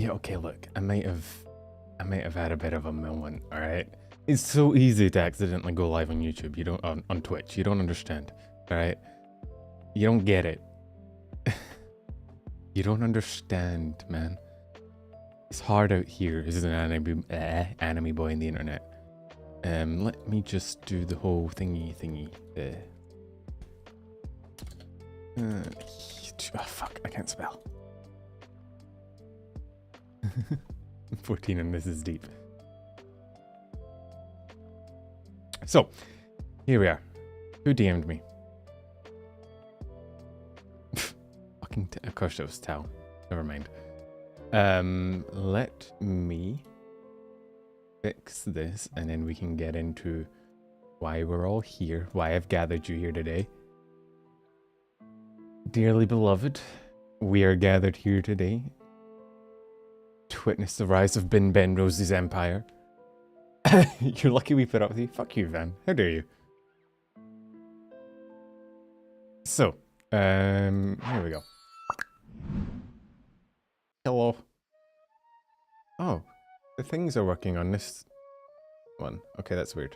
Yeah, okay, look, I might have had a bit of a moment, alright? It's so easy to accidentally go live on YouTube, you don't, on Twitch, you don't understand, alright? You don't get it. You don't understand, man. It's hard out here as an anime boy in the internet. Let me just do the whole thingy. Oh, fuck, I can't spell. 14 and this is deep. So, here we are. Who DM'd me? Fucking, of course it was Tal. Never mind. Let me fix this and then we can get into why we're all here, why I've gathered you here today. Dearly beloved, we are gathered here today to witness the rise of RIn Penrose's empire. You're lucky we put up with you. Fuck you, Van. How dare you? So, here we go. Hello. Oh, the things are working on this one. Okay, that's weird.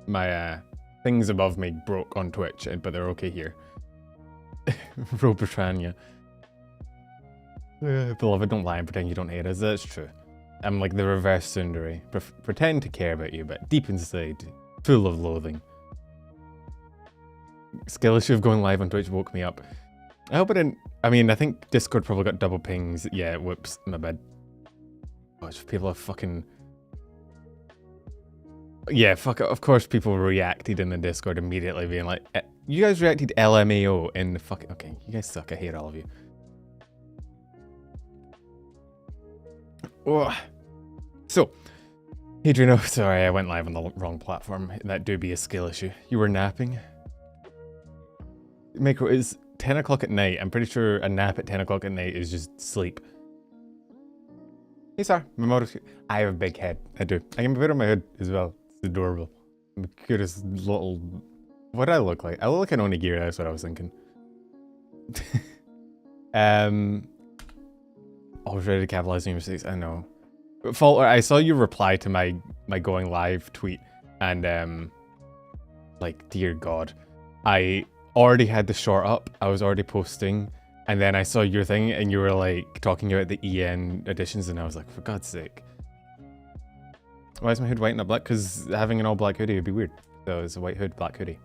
My things above me broke on Twitch, but they're okay here. Robertrania. Beloved, don't lie and pretend you don't hate us. That's true. I'm like the reverse tsundere. Pretend to care about you, but deep inside, full of loathing. Skill issue of going live on Twitch woke me up. I hope I didn't... I mean, I think Discord probably got double pings. Yeah, whoops, my bad. Gosh, people are fucking... Yeah, fuck it. Of course people reacted in the Discord immediately being like, you guys reacted LMAO in the fucking... Okay, you guys suck. I hate all of you. Oh. So, Adriano, sorry, I went live on the wrong platform. That do be a skill issue. You were napping? Micro is 10 o'clock at night. I'm pretty sure a nap at 10 o'clock at night is just sleep. Hey, sir. My motor's... I have a big head. I do. I can put it on my hood as well. It's adorable. I'm the cutest little... What do I look like? I look like an onigiri, that's what I was thinking. I was ready to capitalize on your mistakes. I know. Falter, I saw you reply to my going live tweet, and like, dear God, I already had the short up. I was already posting, and then I saw your thing, and you were like talking about the EN editions, and I was like, for God's sake, why is my hood white and not black? Because having an all black hoodie would be weird. So it's a white hood, black hoodie.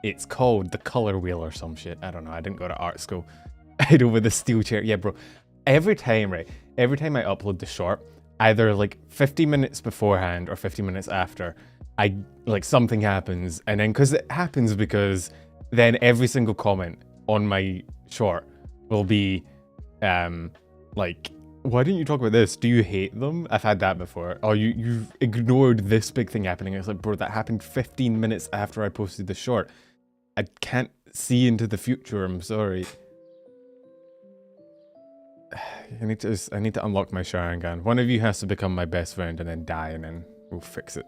It's called the color wheel or some shit. I don't know. I didn't go to art school. I know with the steel chair. Yeah, bro. Every time, right? Every time I upload the short, either like 50 minutes beforehand or 50 minutes after, like something happens, and then because it happens because then every single comment on my short will be like, why didn't you talk about this? Do you hate them? I've had that before. Oh, you've ignored this big thing happening. It's like, bro, that happened 15 minutes after I posted the short. I can't see into the future. I'm sorry. I need to unlock my Sharingan. One of you has to become my best friend and then die, and then we'll fix it.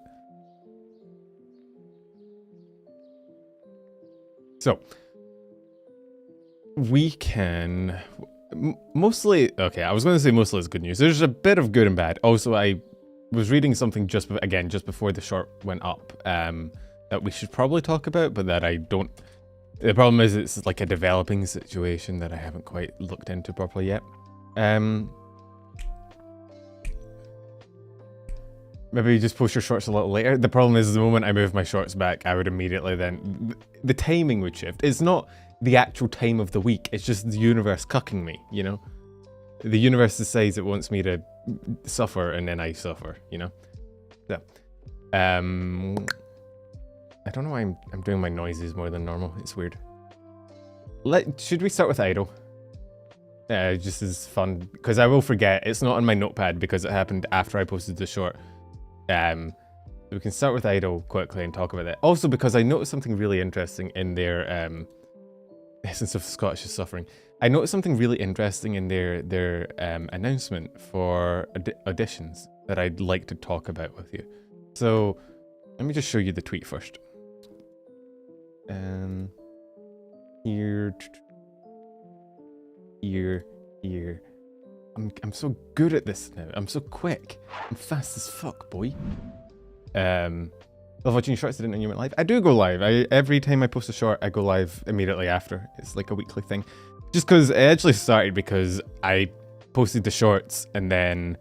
So we can mostly... Okay, I was going to say mostly it's good news. There's a bit of good and bad. Also, I was reading something just before the short went up that we should probably talk about, but that I don't... The problem is it's like a developing situation that I haven't quite looked into properly yet. Maybe you just post your shorts a little later. The problem is the moment I move my shorts back, I would immediately then... The timing would shift. It's not the actual time of the week. It's just the universe cucking me, you know? The universe decides it wants me to suffer, and then I suffer, you know? So, I don't know why I'm doing my noises more than normal. It's weird. Should we start with Idol? Just as fun, because I will forget. It's not on my notepad because it happened after I posted the short. We can start with Idol quickly and talk about it. Also, because I noticed something really interesting in their Essence of Scottish is Suffering. I noticed something really interesting in their announcement for auditions that I'd like to talk about with you. So let me just show you the tweet first. Here. I'm so good at this now. I'm so quick. I'm fast as fuck, boy. Love watching shorts. I didn't know you went live. I do go live. Every time I post a short, I go live immediately after. It's like a weekly thing. Just because it actually started because I posted the shorts and then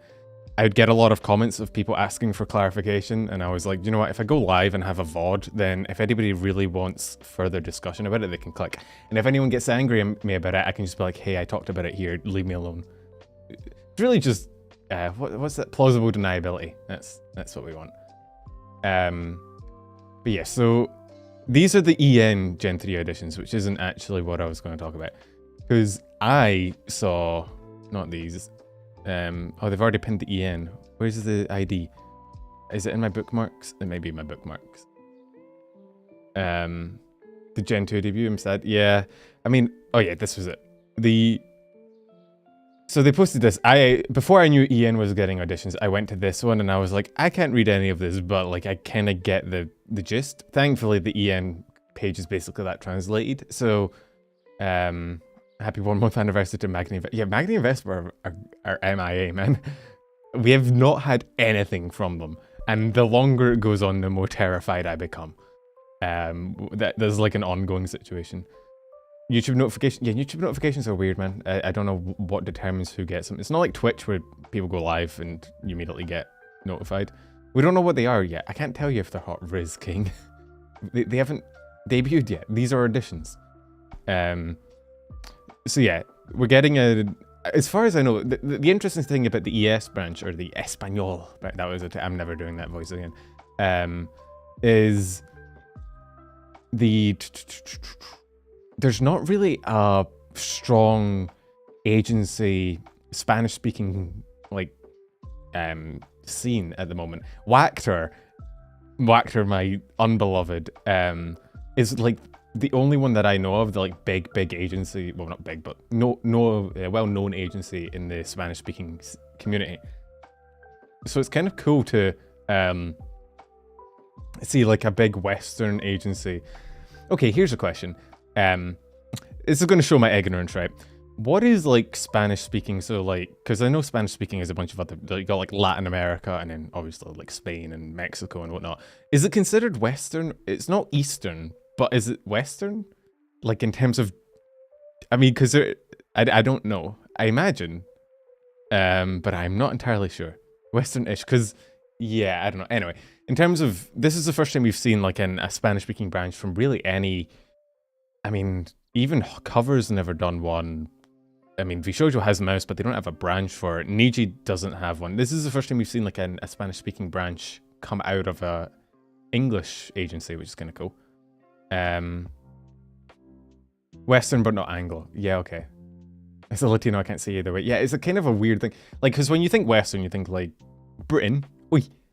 I'd get a lot of comments of people asking for clarification, and I was like, you know what, if I go live and have a VOD, then if anybody really wants further discussion about it, they can click. And if anyone gets angry at me about it, I can just be like, hey, I talked about it here, leave me alone. It's really just, what's that? Plausible deniability. That's what we want. But yeah, so these are the EN Gen 3 auditions, which isn't actually what I was going to talk about. Because I saw, not these, oh, they've already pinned the EN. Where's the ID? Is it in my bookmarks? It may be in my bookmarks. The Gen 2 debut, I'm sad. Yeah, I mean, oh yeah, this was it. So they posted this. Before I knew EN was getting auditions, I went to this one and I was like, I can't read any of this, but like I kind of get the gist. Thankfully, the EN page is basically that translated. So, happy 1 month anniversary to Magni. Yeah, Magni and Vesper are MIA, man. We have not had anything from them. And the longer it goes on, the more terrified I become. There's like an ongoing situation. YouTube notifications. Yeah, YouTube notifications are weird, man. I don't know what determines who gets them. It's not like Twitch where people go live and you immediately get notified. We don't know what they are yet. I can't tell you if they're hot. Riz King. they haven't debuted yet. These are auditions. So yeah, we're getting as far as I know, the interesting thing about the ES branch, or the Espanol, that was I'm never doing that voice again, is there's not really a strong agency Spanish-speaking like scene at the moment. Wactor, my unbeloved, is like the only one that I know of, the like big agency, well not big, but well-known agency in the Spanish-speaking community. So it's kind of cool to see like a big Western agency. Okay, here's a question. This is going to show my ignorance, right? What is like Spanish-speaking? So like, because I know Spanish-speaking is a bunch of other, you got like Latin America and then obviously like Spain and Mexico and whatnot. Is it considered Western? It's not Eastern. But is it Western? Like in terms of, I mean, because I don't know. I imagine, but I'm not entirely sure. Western-ish, because, yeah, I don't know. Anyway, in terms of, this is the first time we've seen like a Spanish-speaking branch from really any, I mean, even Cover's never done one. I mean, Vshojo has Mouse, but they don't have a branch for it. Niji doesn't have one. This is the first time we've seen like a Spanish-speaking branch come out of a English agency, which is kind of cool. Western but not Anglo. Yeah, okay. It's a Latino, I can't say either way. Yeah, it's a kind of a weird thing. Like, because when you think Western, you think like Britain,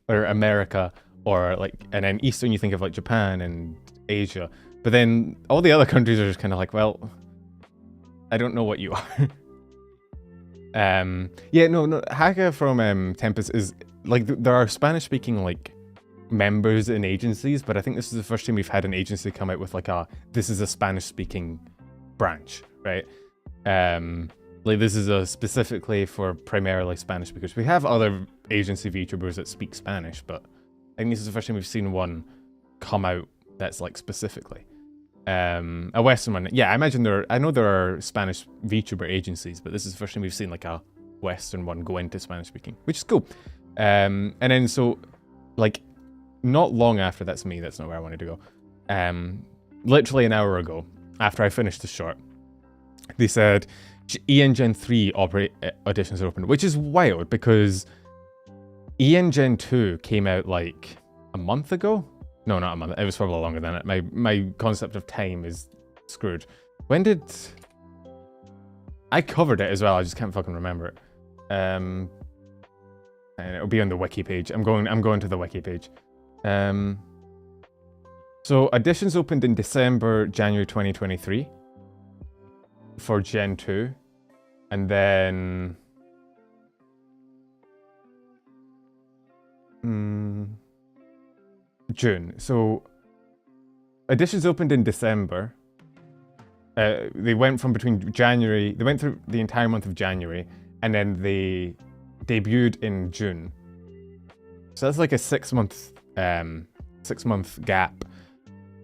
or America, or like, and then Eastern, you think of like Japan and Asia. But then all the other countries are just kind of like, well, I don't know what you are. Yeah, no, Haga from Tempest is like, there are Spanish-speaking like members in agencies, but I think this is the first time we've had an agency come out with like this is a Spanish-speaking branch, right? Like this is specifically for primarily Spanish speakers. We have other agency VTubers that speak Spanish, but I think this is the first time we've seen one come out that's like specifically a Western one. Yeah, I imagine I know there are Spanish VTuber agencies, but this is the first time we've seen like a Western one go into Spanish speaking, which is cool. And then so like, not long after, that's not where I wanted to go. Literally an hour ago, after I finished the short, they said EN Gen 3 auditions are open, which is wild because EN Gen 2 came out like a month ago. No, not a month. It was probably longer than it. My concept of time is screwed. When did I covered it as well? I just can't fucking remember it. And it'll be on the wiki page. I'm going to the wiki page. So auditions opened in January 2023 for Gen 2, and then June. So auditions opened in December. They went from between January. They went through the entire month of January, and then they debuted in June. So that's like a 6 month gap.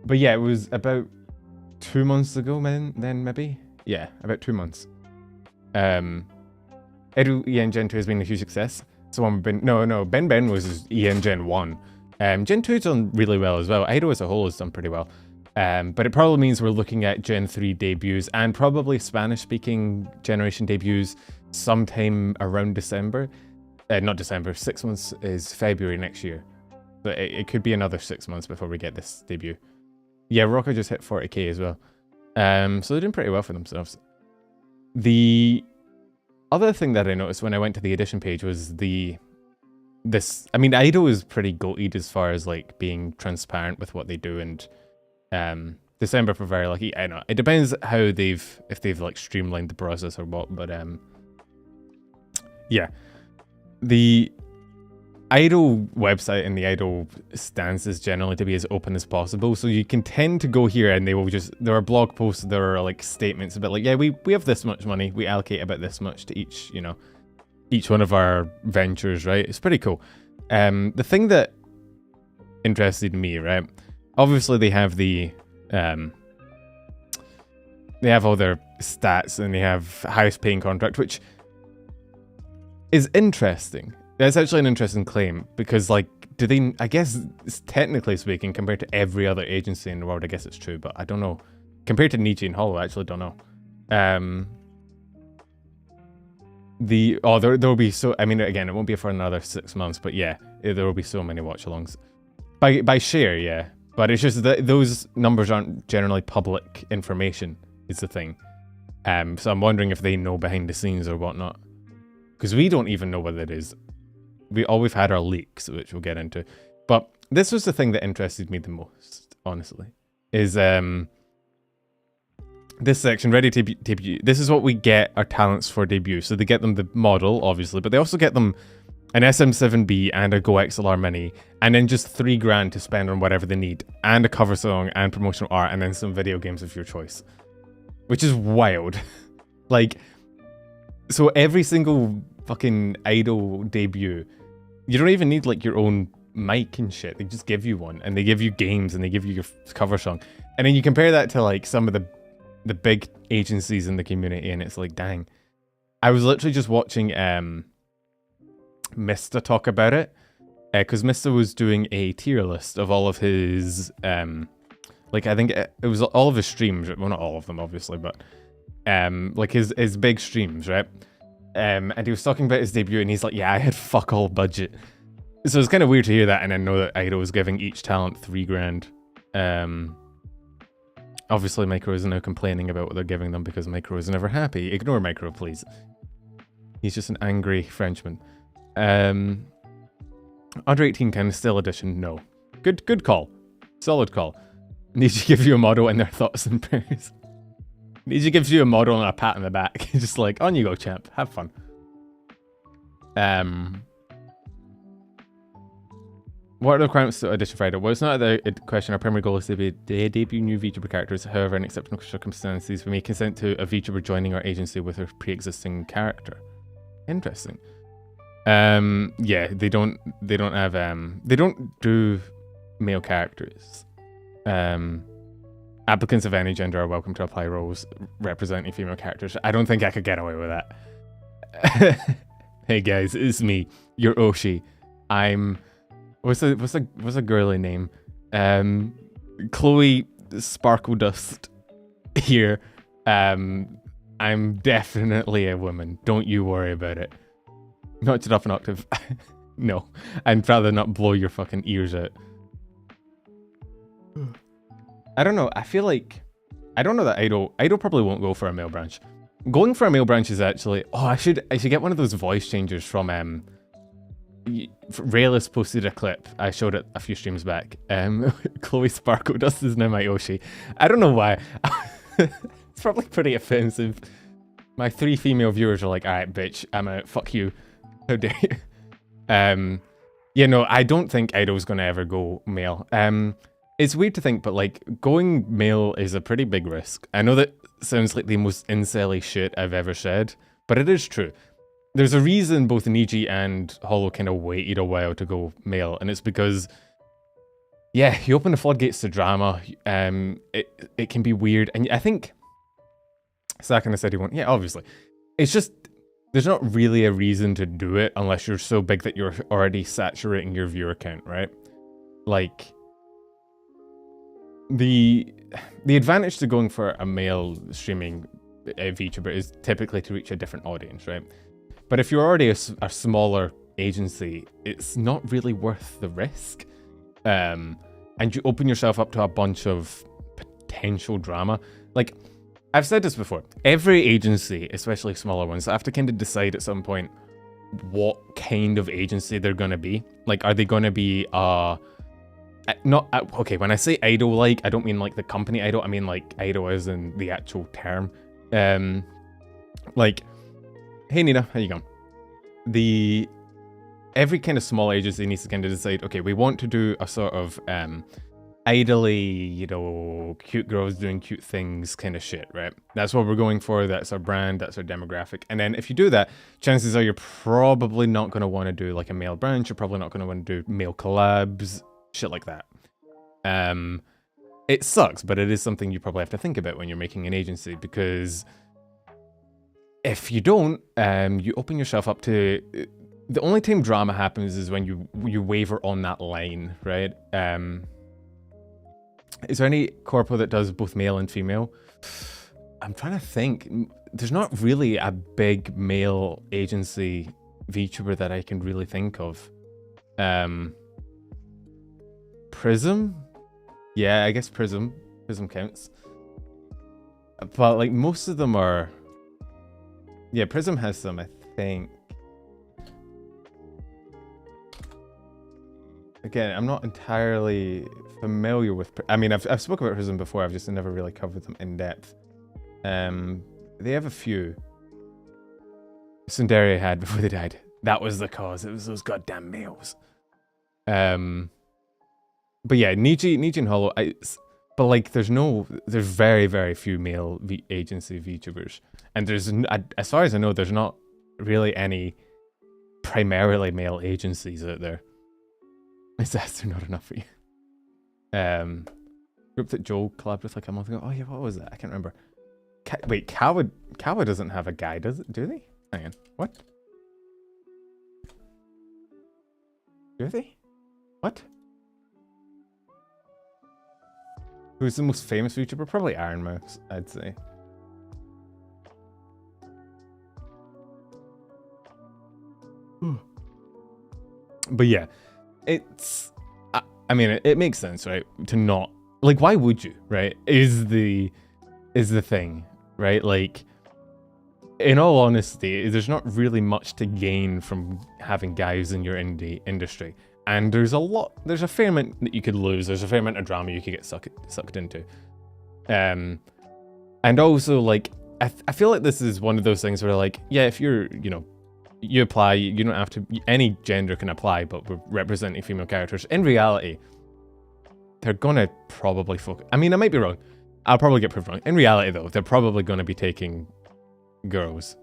But yeah, it was about 2 months ago then maybe? Yeah, about 2 months. Edu EN Gen 2 has been a huge success. Someone been Ben was EN Gen 1. Gen 2's done really well as well. Ido as a whole has done pretty well. But it probably means we're looking at Gen 3 debuts and probably Spanish-speaking generation debuts sometime around December. Not December, 6 months is February next year. So it could be another 6 months before we get this debut. Yeah, Rocco just hit 40k as well. So they're doing pretty well for themselves. The other thing that I noticed when I went to the edition page was I mean, Ido is pretty goated as far as like being transparent with what they do, and December for very lucky. I know it depends how if they've like streamlined the process or what, but yeah, the Ido website and the Ido stance is generally to be as open as possible, so you can tend to go here and they will just, there are blog posts, there are like statements about like, yeah, we have this much money, we allocate about this much to each, you know, each one of our ventures, right? It's pretty cool. The thing that interested me, right? Obviously they have they have all their stats and they have highest paying contract, which is interesting. That's actually an interesting claim because, like, do they, I guess, technically speaking, compared to every other agency in the world, I guess it's true, but I don't know. Compared to Niji and Holo, I actually don't know. There will be so, I mean, again, it won't be for another 6 months, but yeah, there will be so many watch-alongs. By share, yeah. But it's just that those numbers aren't generally public information, is the thing. So I'm wondering if they know behind the scenes or whatnot. Because we don't even know what it is. We've had our leaks, which we'll get into. But this was the thing that interested me the most, honestly. Is this section, ready to debut. This is what we get our talents for debut. So they get them the model, obviously, but they also get them an SM7B and a Go XLR Mini, and then just $3,000 to spend on whatever they need, and a cover song and promotional art, and then some video games of your choice. Which is wild. Like, so every single fucking idol debut, you don't even need like your own mic and shit. They just give you one, and they give you games, and they give you your cover song. And then you compare that to like some of the big agencies in the community, and it's like, dang. I was literally just watching Mista talk about it, because Mista was doing a tier list of all of his like, I think it was all of his streams, well, not all of them obviously, but like his big streams, right? And he was talking about his debut, and he's like, yeah, I had fuck all budget. So it's kind of weird to hear that, and I know that Ido was giving each talent $3,000. Obviously, Micro is now complaining about what they're giving them because Micro is never happy. Ignore Micro, please. He's just an angry Frenchman. Under 18 kind of still edition, no. Good call. Solid call. Niji give you a model and their thoughts and prayers. Niji gives you a model and a pat on the back. Just like, on you go, champ. Have fun. What are the requirements to audition for Idol? Well, it's not a question. Our primary goal is to debut new VTuber characters. However, in exceptional circumstances, we may consent to a VTuber joining our agency with a pre-existing character. Interesting. Yeah, they don't do male characters. Applicants of any gender are welcome to apply roles representing female characters. I don't think I could get away with that. Hey guys, it's me, your Oshi. I'm what's a girly name? Chloe Sparkle Dust here. I'm definitely a woman. Don't you worry about it. Notch it up an octave. No, I'd rather not blow your fucking ears out. I don't know. I feel like, I don't know that Idol probably won't go for a male branch. Going for a male branch is actually, oh, I should get one of those voice changers from Rayless posted a clip. I showed it a few streams back. Chloe Sparkle Dust is now my Oshi. I don't know why. It's probably pretty offensive. My 3 female viewers are like, alright, bitch, I'm out. Fuck you. How dare you? Yeah, no, I don't think Idol's gonna ever go male. It's weird to think, but like, going male is a pretty big risk. I know that sounds like the most incel-y shit I've ever said, but it is true. there's a reason both Niji and Holo kind of waited a while to go male, and it's because, yeah, you open the floodgates to drama. It can be weird, and I think Sakana said he won't. Yeah, obviously, it's just there's not really a reason to do it unless you're so big that you're already saturating your viewer count, right? Like the advantage to going for a male streaming VTuber is typically to reach a different audience, right? But if you're already a smaller agency, it's not really worth the risk. And you open yourself up to a bunch of potential drama. Like, I've said this before, every agency, especially smaller ones, have to kind of decide at some point what kind of agency they're going to be. Like, are they going to be, okay, when I say idol-like, I don't mean like the company idol, I mean like idol as in the actual term. Like, hey Nina, how you going? Every kind of small agency needs to kind of decide, okay, we want to do a sort of idly, you know, cute girls doing cute things kind of shit, right? That's what we're going for, that's our brand, that's our demographic. And then if you do that, chances are you're probably not going to want to do like a male branch, you're probably not going to want to do male collabs, shit like that. It sucks, but it is something you probably have to think about when you're making an agency, because if you don't, you open yourself up to... The only time drama happens is when you waver on that line, right? Is there any corpo that does both male and female? I'm trying to think. There's not really a big male agency VTuber that I can really think of. Prism? Yeah, I guess Prism. Prism counts. But like most of them are... Yeah, Prism has some, I think. Again, I'm not entirely familiar with... I mean, I've spoken about Prism before, I've just never really covered them in depth. They have a few. Sundari had before they died. That was the cause. It was those goddamn males. But yeah, Niji and Holo... But like, there's very, very few male agency VTubers. And there's, as far as I know, there's not really any primarily male agencies out there. Is that not enough for you? Group that Joel collabed with like a month ago. Oh yeah, what was that? I can't remember. Wait, Kawa doesn't have a guy, does it? Do they? Hang on. What? Do they? What? Who's the most famous VTuber? Probably Ironmouse, I'd say. But yeah. It's, I mean, it makes sense, right? To not, like, why would you, right? Is the thing, right? Like, in all honesty, there's not really much to gain from having guys in your industry. And there's a fair amount that you could lose. There's a fair amount of drama you could get sucked into. And also, like, I feel like this is one of those things where, like, yeah, if you're, you know, you apply, you don't have to, any gender can apply, but we're representing female characters. In reality, they're gonna probably focus, I mean, I might be wrong. I'll probably get proved wrong. In reality, though, they're probably gonna be taking girls,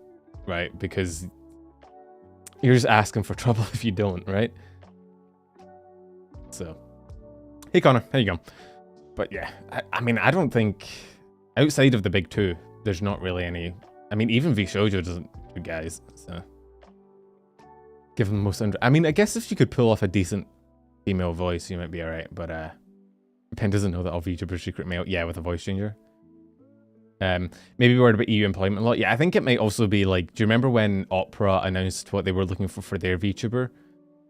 right? Because you're just asking for trouble if you don't, right? So, hey Connor, how you going? But yeah, I mean, I don't think, outside of the big two, there's not really any, I mean, even Vshojo doesn't do guys, so. Give them the most I mean, I guess if you could pull off a decent female voice, you might be alright, but Pen doesn't know that all VTubers secret male. Yeah, with a voice changer. Maybe worried about EU employment law. Yeah, I think it might also be like, do you remember when Opera announced what they were looking for their VTuber?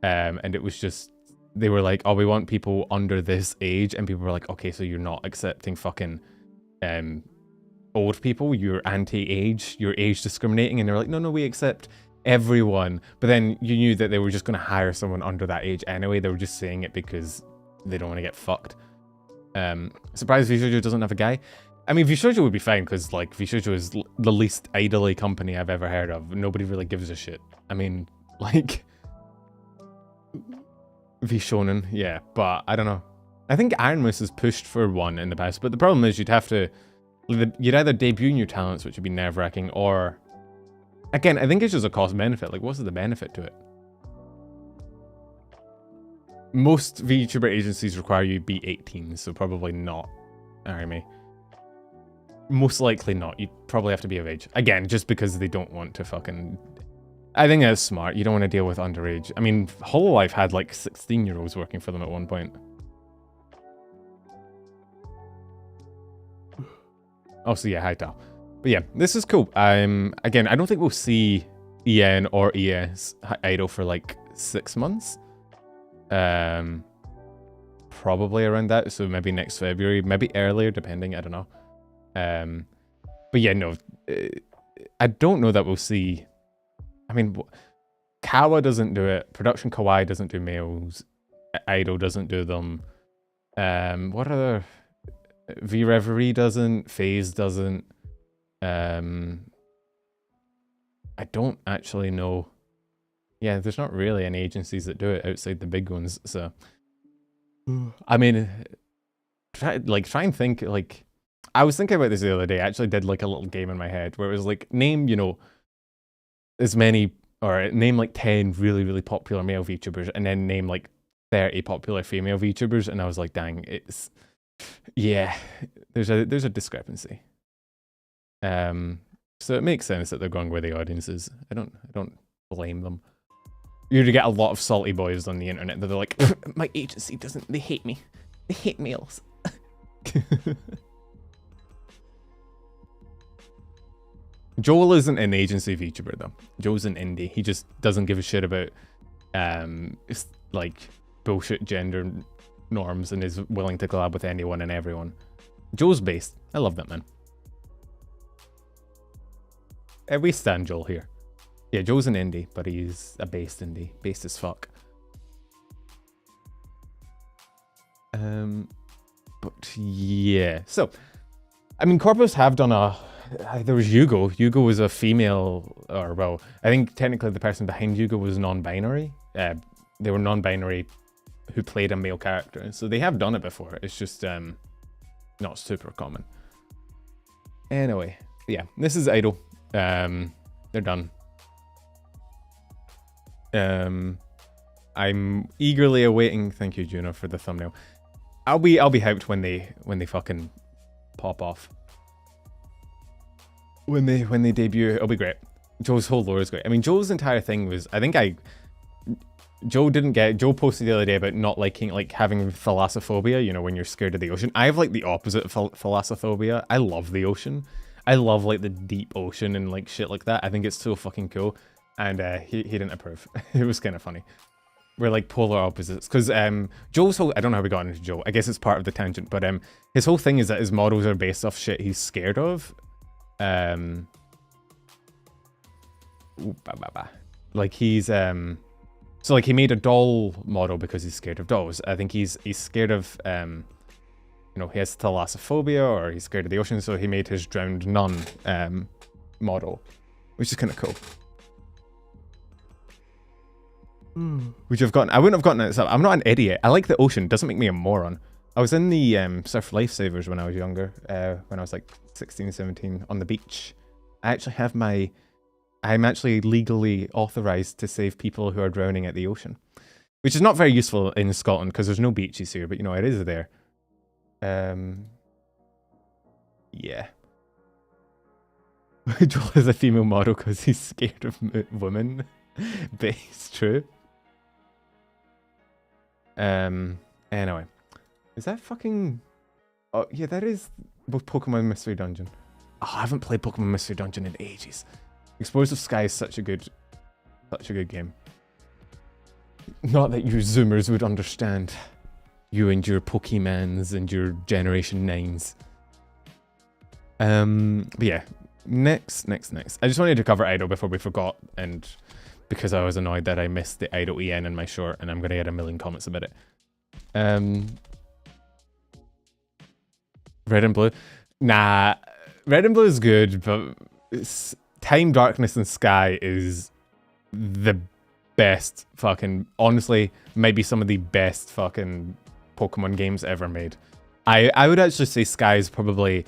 And it was just, they were like, oh, we want people under this age, and people were like, okay, so you're not accepting fucking old people, you're anti-age, you're age discriminating, and they're like, no, we accept everyone. But then you knew that they were just going to hire someone under that age anyway. They were just saying it because they don't want to get fucked. Surprised Vshojo doesn't have a guy. I mean, Vshojo would be fine because, like, Vshojo is the least idly company I've ever heard of. Nobody really gives a shit. I mean, like, Vshonen, yeah, but I don't know. I think Ironmouse has pushed for one in the past, but the problem is you'd either debut new talents, which would be nerve-wracking, or Again, I think it's just a cost benefit. Like, what's the benefit to it? Most VTuber agencies require you be 18, so probably not. Army. Most likely not. You probably have to be of age. Again, just because they don't want to fucking... I think that's smart. You don't want to deal with underage. I mean, Hololive had like 16-year-olds working for them at one point. Oh, so yeah, hi Tal. But yeah, this is cool. Again, I don't think we'll see EN or ES idle for like 6 months. Probably around that. So maybe next February, maybe earlier, depending. I don't know. But yeah, no, I don't know that we'll see. I mean, Kawa doesn't do it. Production Kawaii doesn't do males. Idol doesn't do them. What other? V Reverie doesn't. FaZe doesn't. I don't actually know. Yeah, there's not really any agencies that do it outside the big ones. So, I mean, try and think. Like, I was thinking about this the other day. I actually did like a little game in my head where it was like, name, you know, as many, or name like 10 really, really popular male VTubers, and then name like 30 popular female VTubers, and I was like, dang, it's, yeah, there's a discrepancy. So it makes sense that they're going where the audience is. I don't blame them. You get a lot of salty boys on the internet that are like, my agency doesn't, they hate me. They hate males. Joel isn't an agency VTuber though. Joel's an indie. He just doesn't give a shit about like bullshit gender norms and is willing to collab with anyone and everyone. Joel's based. I love that man. We stand Joel here. Yeah, Joel's an indie, but he's a based indie. Based as fuck. But yeah. So, I mean, corpos have done a... There was Yugo. Yugo was a female, or well, I think technically the person behind Yugo was non-binary. They were non-binary who played a male character. So they have done it before. It's just not super common. Anyway, yeah, this is Idol. They're done. I'm eagerly awaiting. Thank you, Juno, for the thumbnail. I'll be hyped when they fucking pop off. When they debut, it'll be great. Joe's whole lore is great. I mean, Joe's entire thing was, Joe posted the other day about not liking, like, having thalassophobia, you know, when you're scared of the ocean. I have, like, the opposite of thalassophobia. I love the ocean. I love, like, the deep ocean and, like, shit like that. I think it's so fucking cool. And he didn't approve. It was kind of funny. We're, like, polar opposites. Because Joe's whole... I don't know how we got into Joe. I guess it's part of the tangent. But his whole thing is that his models are based off shit he's scared of. Like, he's... So, like, he made a doll model because he's scared of dolls. I think he's scared of, you know, he has thalassophobia, or he's scared of the ocean, so he made his drowned nun model, which is kind of cool. Which I wouldn't have gotten it. I'm not an idiot. I like the ocean. It doesn't make me a moron. I was in the surf lifesavers when I was younger, when I was like 16, 17, on the beach. I actually have I'm actually legally authorized to save people who are drowning at the ocean, which is not very useful in Scotland because there's no beaches here, but you know, it is there. Yeah. Joel is a female model because he's scared of women. But it's true. Anyway. Is that fucking... Oh, yeah, that is Pokemon Mystery Dungeon. Oh, I haven't played Pokemon Mystery Dungeon in ages. Explosive Sky is such a good game. Not that you Zoomers would understand. You and your Pokemans and your Generation 9s. But yeah, next. I just wanted to cover Idol before we forgot, and because I was annoyed that I missed the Idol EN in my short, and I'm gonna get a million comments about it. Red and Blue. Nah, Red and Blue is good, but Time, Darkness, and Sky is the best fucking... Honestly, maybe some of the best fucking Pokemon games ever made. I would actually say Sky is probably...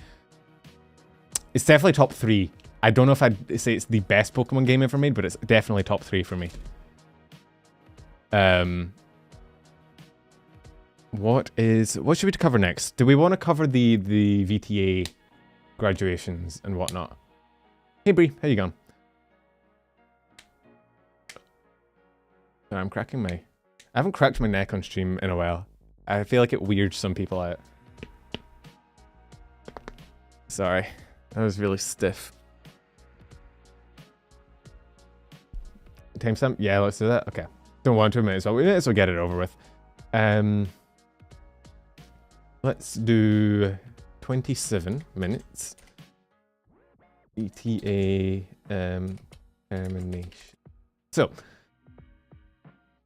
It's definitely top 3. I don't know if I'd say it's the best Pokemon game ever made, but it's definitely top 3 for me. What should we cover next? Do we want to cover the VTA graduations and whatnot? Hey Bree, how you going? I'm cracking I haven't cracked my neck on stream in a while. I feel like it weirds some people out. Sorry, that was really stiff. Timestamp? Yeah, let's do that. Okay. Don't want to, might as well get it over with. Let's do 27 minutes. VTA Termination. So,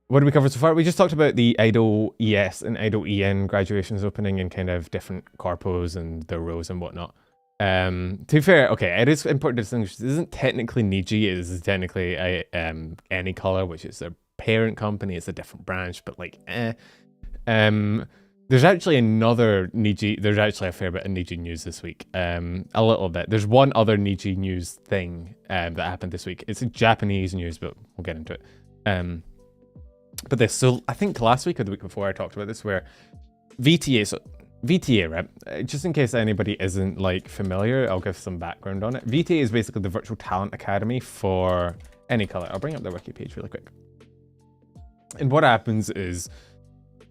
what did we cover so far? We just talked about the Idol ES and Idol EN graduations opening and kind of different corpos and their roles and whatnot. To be fair, okay, it is important to distinguish. This isn't technically Niji, it is technically Anycolor, which is their parent company. It's a different branch, but like, there's actually another Niji. There's actually a fair bit of Niji news this week. A little bit. There's one other Niji news thing that happened this week. It's a Japanese news, but we'll get into it. But this, so I think last week or the week before I talked about this, where VTA, right? Just in case anybody isn't like familiar, I'll give some background on it. VTA is basically the Virtual Talent Academy for Anycolor. I'll bring up their wiki page really quick. And what happens is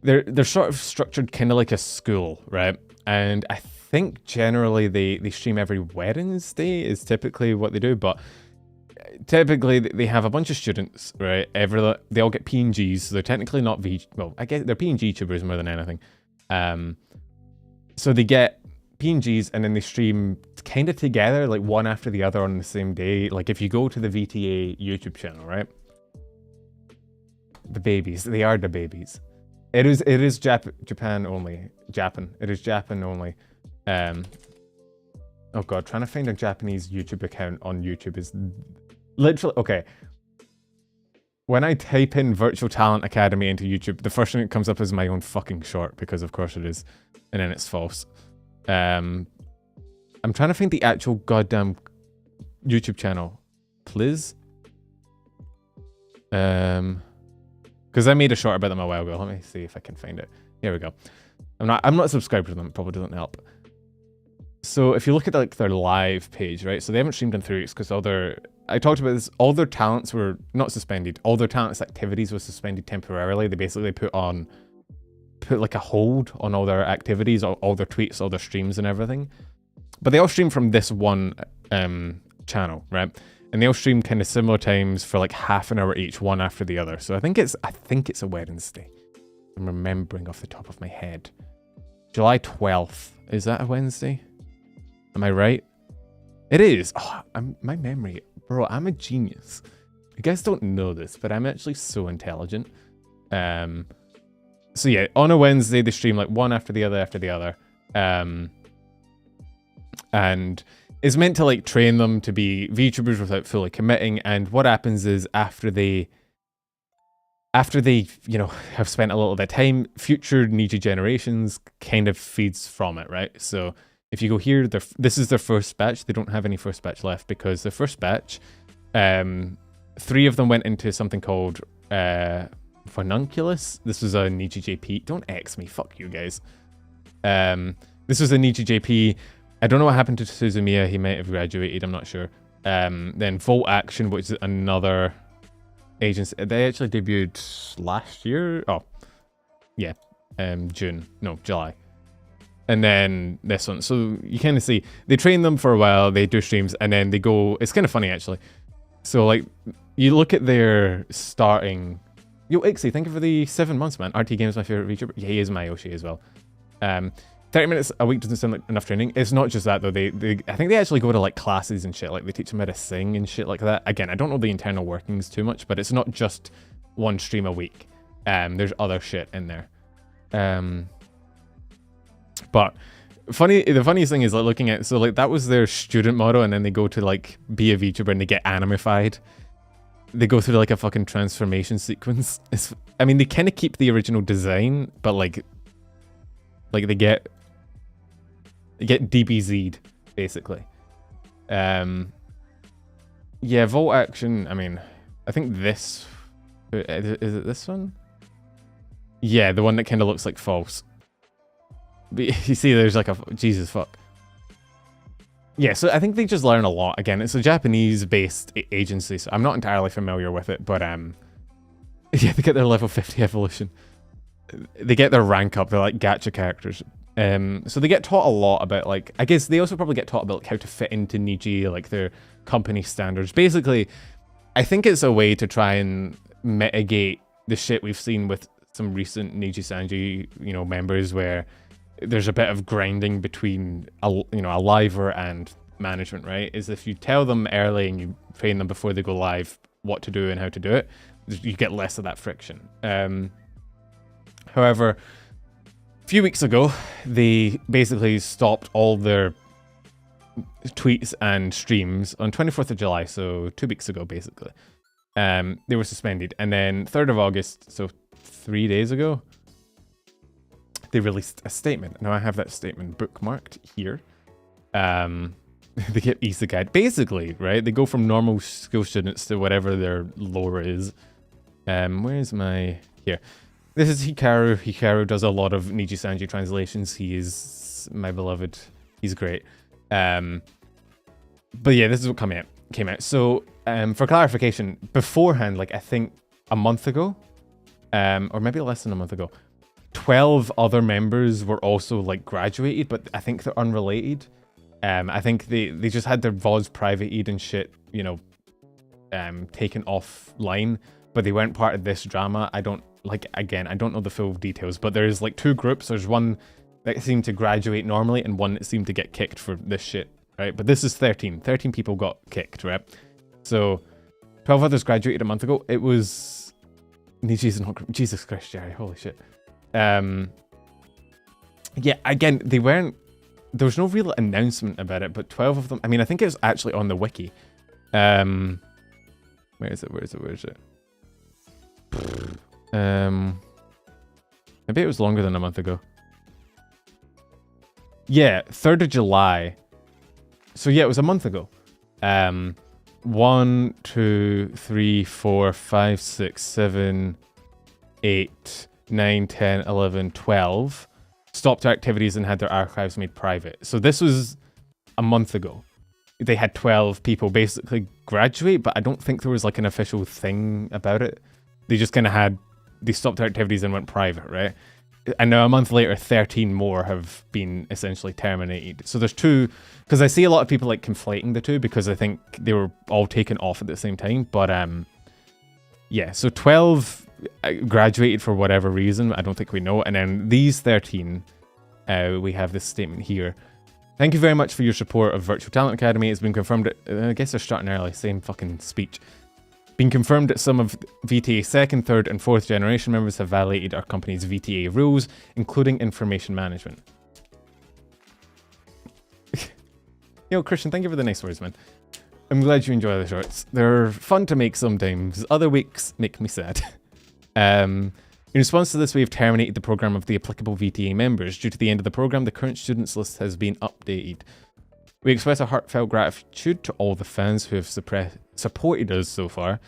they're sort of structured kind of like a school, right? And I think generally they stream every Wednesday is typically what they do, but typically they have a bunch of students, right? They all get PNGs, so they're technically not well, I guess they're PNG tubers more than anything. So they get PNGs and then they stream kind of together, like one after the other on the same day. Like if you go to the VTA YouTube channel, right? The babies, they are the babies. It is Japan only. It is Japan only. Oh god, trying to find a Japanese YouTube account on YouTube is literally, okay. When I type in Virtual Talent Academy into YouTube, the first thing that comes up is my own fucking short, because of course it is. And then it's false. I'm trying to find the actual goddamn YouTube channel. Please? Because I made a short about them a while ago. Let me see if I can find it. Here we go. I'm not subscribed to them. It probably doesn't help. So if you look at like their live page, right? So they haven't streamed in 3 weeks because I talked about this. All their talents were not suspended. All their talents activities were suspended temporarily. They basically put like a hold on all their activities, all their tweets, all their streams and everything. But they all stream from this one channel, right? And they all stream kind of similar times for like half an hour each, one after the other. So I think it's a Wednesday. I'm remembering off the top of my head. July 12th. Is that a Wednesday? Am I right? It is. Oh, my memory. Bro, I'm a genius. You guys don't know this, but I'm actually so intelligent. So yeah, on a Wednesday, they stream like one after the other. And it's meant to like train them to be VTubers without fully committing. And what happens is after they, you know, have spent a little bit of time, future Niji generations kind of feeds from it, right? So if you go here, this is their first batch. They don't have any first batch left because the first batch, 3 of them went into something called Fununculus. This was a Niji JP. Don't X me, fuck you guys. This was a Niji JP. I don't know what happened to Suzumiya. He might have graduated, I'm not sure. Then Volt Action, which is another agency. They actually debuted last year. Oh, yeah. July. And then this one. So you kind of see, they train them for a while, they do streams, and then they go, it's kind of funny actually. So like, you look at their starting, yo Ixie, thank you for the 7 months, man. RT Game's my favorite VTuber. Yeah, he is my Yoshi as well. 30 minutes a week doesn't sound like enough training. It's not just that though. I think they actually go to like classes and shit. Like they teach them how to sing and shit like that. Again, I don't know the internal workings too much, but it's not just one stream a week. There's other shit in there. But the funniest thing is like looking at, so like that was their student motto, and then they go to like be a VTuber and they get animified. They go through like a fucking transformation sequence. I mean, they kind of keep the original design, but like they get DBZ'd basically. Yeah, Volt Action, I mean, I think this... Is it this one? Yeah, the one that kind of looks like false. But you see, there's like a... Jesus, fuck. Yeah, so I think they just learn a lot. Again, it's a Japanese-based agency, so I'm not entirely familiar with it, but yeah, they get their level 50 evolution. They get their rank up. They're like gacha characters. So they get taught a lot about, like, I guess they also probably get taught about like how to fit into Niji, like their company standards. Basically, I think it's a way to try and mitigate the shit we've seen with some recent Nijisanji, you know, members where there's a bit of grinding between a liver and management, right? Is if you tell them early and you train them before they go live what to do and how to do it, you get less of that friction. However, a few weeks ago, they basically stopped all their tweets and streams on 24th of July, so 2 weeks ago, basically. They were suspended. And then 3rd of August, so 3 days ago, they released a statement. Now I have that statement bookmarked here. They get Isekai. Basically, right? They go from normal school students to whatever their lore is. Where is my... Here. This is Hikaru. Hikaru does a lot of Nijisanji translations. He is my beloved. He's great. But yeah, this is what came out. So, for clarification, beforehand, like I think a month ago, or maybe less than a month ago, 12 other members were also like graduated, but I think they're unrelated. I think they just had their VODs privated and shit, you know, taken offline, but they weren't part of this drama. I don't, like, again, I don't know the full details, but there's like 2 groups. There's one that seemed to graduate normally and one that seemed to get kicked for this shit, right? But this is 13. 13 people got kicked, right? So 12 others graduated a month ago. It was Jesus Christ, Jerry, holy shit. Yeah, again, there was no real announcement about it, but 12 of them, I mean, I think it was actually on the wiki. Where is it? Maybe it was longer than a month ago. Yeah, 3rd of July. So yeah, it was a month ago. 1, 2, 3, 4, 5, 6, 7, 8, 9, 10, 11, 12 stopped their activities and had their archives made private. So this was a month ago. They had 12 people basically graduate, but I don't think there was like an official thing about it. They just kind of they stopped their activities and went private, right? And now a month later, 13 more have been essentially terminated. So there's 2, because I see a lot of people like conflating the 2 because I think they were all taken off at the same time. But yeah, so 12 graduated for whatever reason. I don't think we know. And then these 13, we have this statement here. Thank you very much for your support of Virtual Talent Academy. It's been confirmed, I guess they're starting early, same fucking speech. Been confirmed that some of VTA 2nd, 3rd and 4th generation members have violated our company's VTA rules, including information management. Yo, Christian, thank you for the nice words, man. I'm glad you enjoy the shorts. They're fun to make sometimes. Other weeks make me sad. In response to this, we have terminated the program of the applicable VTA members. Due to the end of the program, the current students list has been updated. We express our heartfelt gratitude to all the fans who have supported us so far.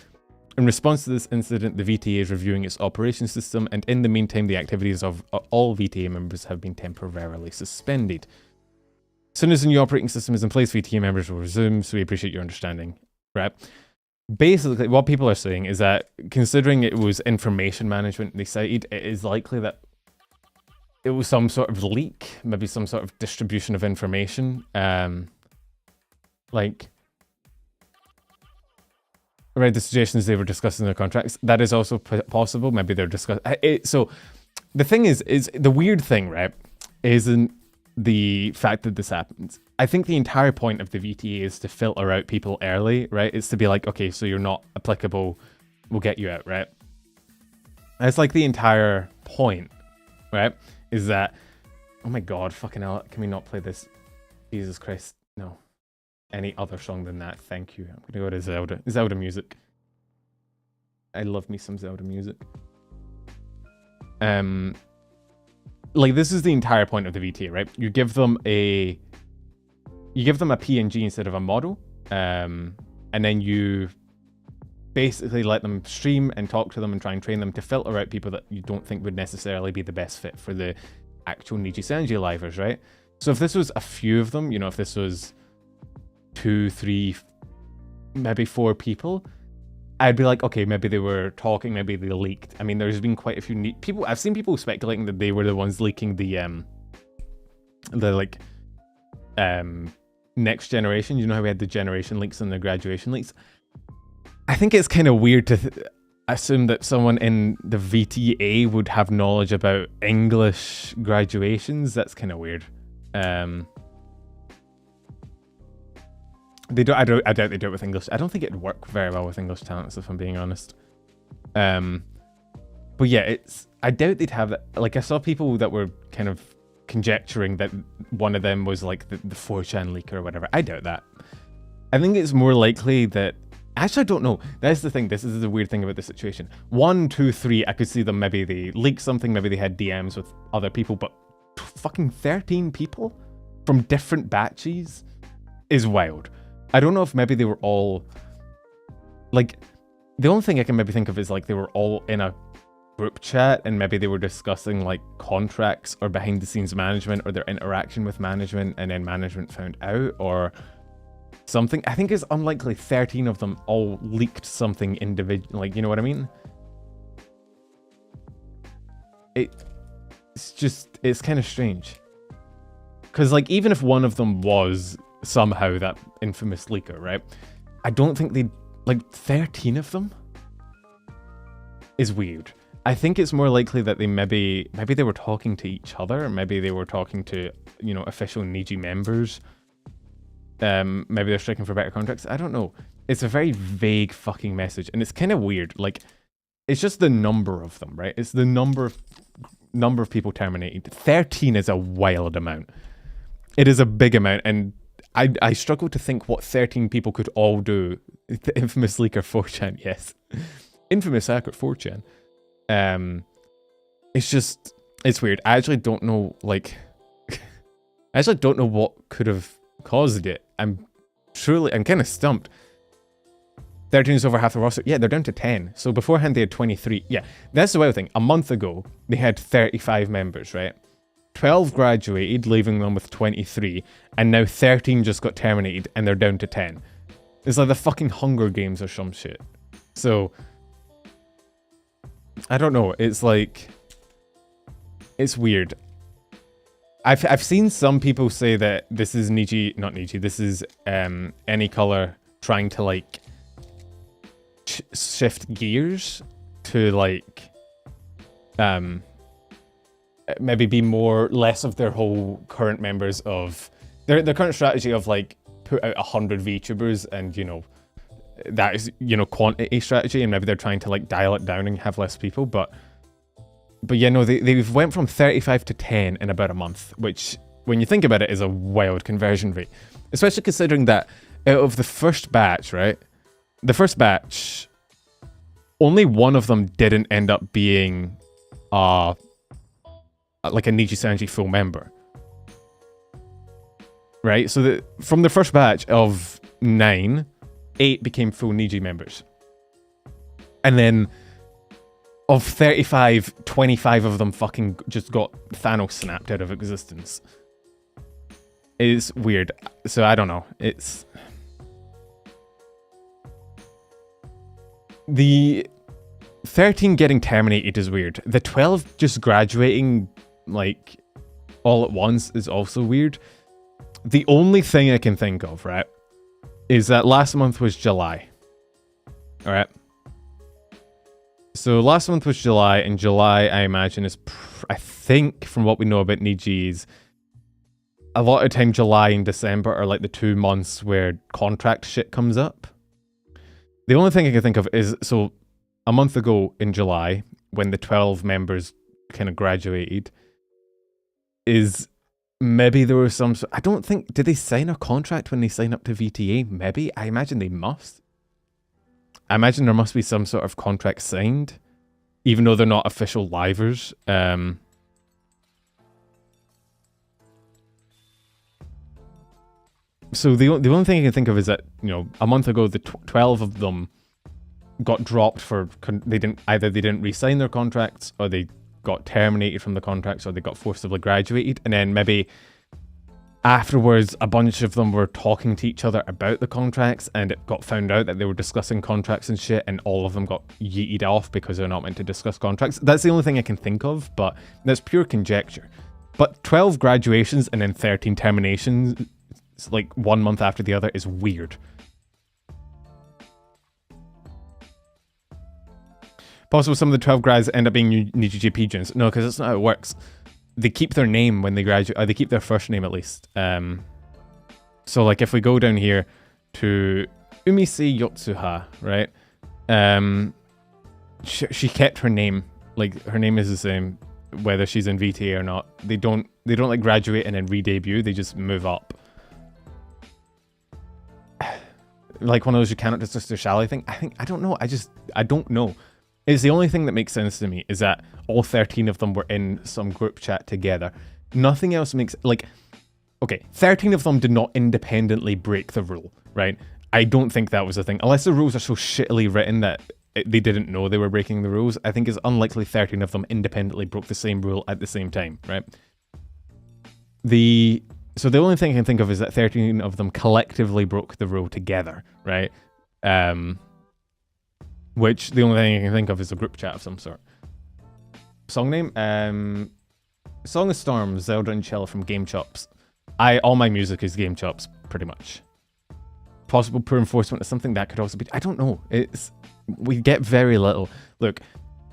In response to this incident, the VTA is reviewing its operations system, and in the meantime, the activities of all VTA members have been temporarily suspended. As soon as the new operating system is in place, VTA members will resume, so we appreciate your understanding. Right? Basically, what people are saying is that, considering it was information management they cited, it is likely that it was some sort of leak, maybe some sort of distribution of information. Like, right, the suggestions they were discussing in their contracts, that is also possible. Maybe they're discussing. So, the thing is the weird thing, right, isn't the fact that this happens. I think the entire point of the VTA is to filter out people early, right? It's to be like, okay, so you're not applicable, we'll get you out, right? That's like the entire point, right? Is that, oh my god, fucking hell, can we not play this? Jesus Christ, no. Any other song than that, thank you. I'm gonna go to Zelda. Zelda music. I love me some Zelda music. Like, this is the entire point of the VTA, right? You give them a PNG instead of a model. and then you basically let them stream and talk to them and try and train them to filter out people that you don't think would necessarily be the best fit for the actual Nijisanji livers, right? So if this was a few of them, you know, if this was 2, 3, maybe 4 people, I'd be like, okay, maybe they were talking, maybe they leaked. I mean, there's been quite a few people. I've seen people speculating that they were the ones leaking the like next generation. You know how we had the generation leaks and the graduation leaks? I think it's kind of weird to assume that someone in the VTA would have knowledge about English graduations. That's kind of weird. They don't. I doubt they do it with English. I don't think it'd work very well with English talents, if I'm being honest. But yeah, I doubt they'd have that. Like, I saw people that were kind of conjecturing that one of them was like the 4chan leaker or whatever. I doubt that. I think it's more likely that. Actually, I don't know. That's the thing. This is the weird thing about the situation. 1, 2, 3. I could see them. Maybe they leaked something. Maybe they had DMs with other people. But fucking 13 people from different batches is wild. I don't know if maybe they were all, like, the only thing I can maybe think of is like they were all in a group chat and maybe they were discussing like contracts or behind the scenes management or their interaction with management, and then management found out or something. I think it's unlikely 13 of them all leaked something individual, like, you know what I mean? It's kind of strange. Because like, even if one of them was somehow that infamous leaker, right? I don't think they'd, like, 13 of them is weird. I think it's more likely that they maybe they were talking to each other, maybe they were talking to, you know, official Niji members. Maybe they're striking for better contracts. I don't know. It's a very vague fucking message, and it's kind of weird. Like, it's just the number of them, right? It's the number of people terminated. 13 is a wild amount. It is a big amount, and I struggle to think what 13 people could all do. The infamous leaker 4chan, yes. Infamous hacker 4chan. It's weird. I actually don't know, like, what could have caused it. I'm kind of stumped. 13 is over half the roster. Yeah, they're down to 10. So beforehand they had 23. Yeah, that's the wild thing. A month ago, they had 35 members, right? 12 graduated, leaving them with 23, and now 13 just got terminated, and they're down to 10. It's like the fucking Hunger Games or some shit. So, I don't know. It's like, it's weird. I've seen some people say that this is this is Anycolor trying to like shift gears to like maybe be less of their whole current members of their current strategy of like put out 100 VTubers, and you know that is, you know, quantity strategy, and maybe they're trying to like dial it down and have less people, but yeah, no, they've went from 35 to 10 in about a month, which when you think about it is a wild conversion rate, especially considering that out of the first batch, right, the first batch, only one of them didn't end up being like a Nijisanji full member, right? So from the first batch of 9, 8 became full Niji members, and then of 35, 25 of them fucking just got Thanos snapped out of existence. It's weird. So I don't know. It's the 13 getting terminated is weird. The 12 just graduating like all at once is also weird. The only thing I can think of, right, is that last month was July. All right. So last month was July, and July, I imagine, is, I think, from what we know about Nijis, a lot of time July and December are like the 2 months where contract shit comes up. The only thing I can think of is, so a month ago in July, when the 12 members kind of graduated, is maybe there was some, I don't think, did they sign a contract when they sign up to VTA? Maybe. I imagine they must. I imagine there must be some sort of contract signed, even though they're not official livers. So the only thing I can think of is that, you know, a month ago, the 12 of them got dropped for, they didn't re-sign their contracts, or they got terminated from the contracts, or they got forcibly graduated, and then maybe afterwards a bunch of them were talking to each other about the contracts, and it got found out that they were discussing contracts and shit, and all of them got yeeted off because they're not meant to discuss contracts. That's the only thing I can think of, but that's pure conjecture. But 12 graduations and then 13 terminations, like 1 month after the other, is weird. Possible some of the 12 grads end up being Nijisanji gens. No, because that's not how it works. They keep their name when they graduate, or they keep their first name at least. So like if we go down here to Umise Yotsuha, right? She kept her name. Like her name is the same whether she's in VTA or not. They don't like graduate and then re-debut, they just move up. Like one of those you cannot discuss their shally thing. I don't know. I don't know. It's the only thing that makes sense to me is that all 13 of them were in some group chat together. Nothing else makes, like, okay, 13 of them did not independently break the rule, right? I don't think that was a thing. Unless the rules are so shittily written that they didn't know they were breaking the rules, I think it's unlikely 13 of them independently broke the same rule at the same time, right? So the only thing I can think of is that 13 of them collectively broke the rule together, right? Which the only thing I can think of is a group chat of some sort. Song name? Song of Storms, Zelda and Chill from Game Chops. All my music is Game Chops, pretty much. Possible poor enforcement is something that could also be... I don't know. We get very little. Look,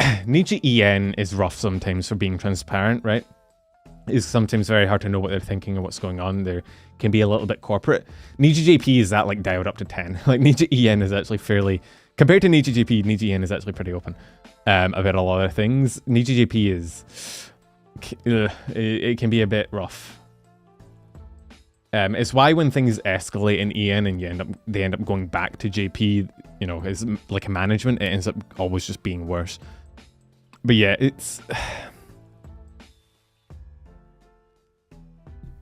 Niji is rough sometimes for being transparent, right? It's sometimes very hard to know what they're thinking or what's going on. They can be a little bit corporate. Niji is that like dialed up to 10. Like Niji is actually fairly... Compared to Niji is actually pretty open about a lot of things. Niji is... it can be a bit rough. It's why when things escalate in EN and they end up going back to JP, you know, as like a management, it ends up always just being worse. But yeah, it's...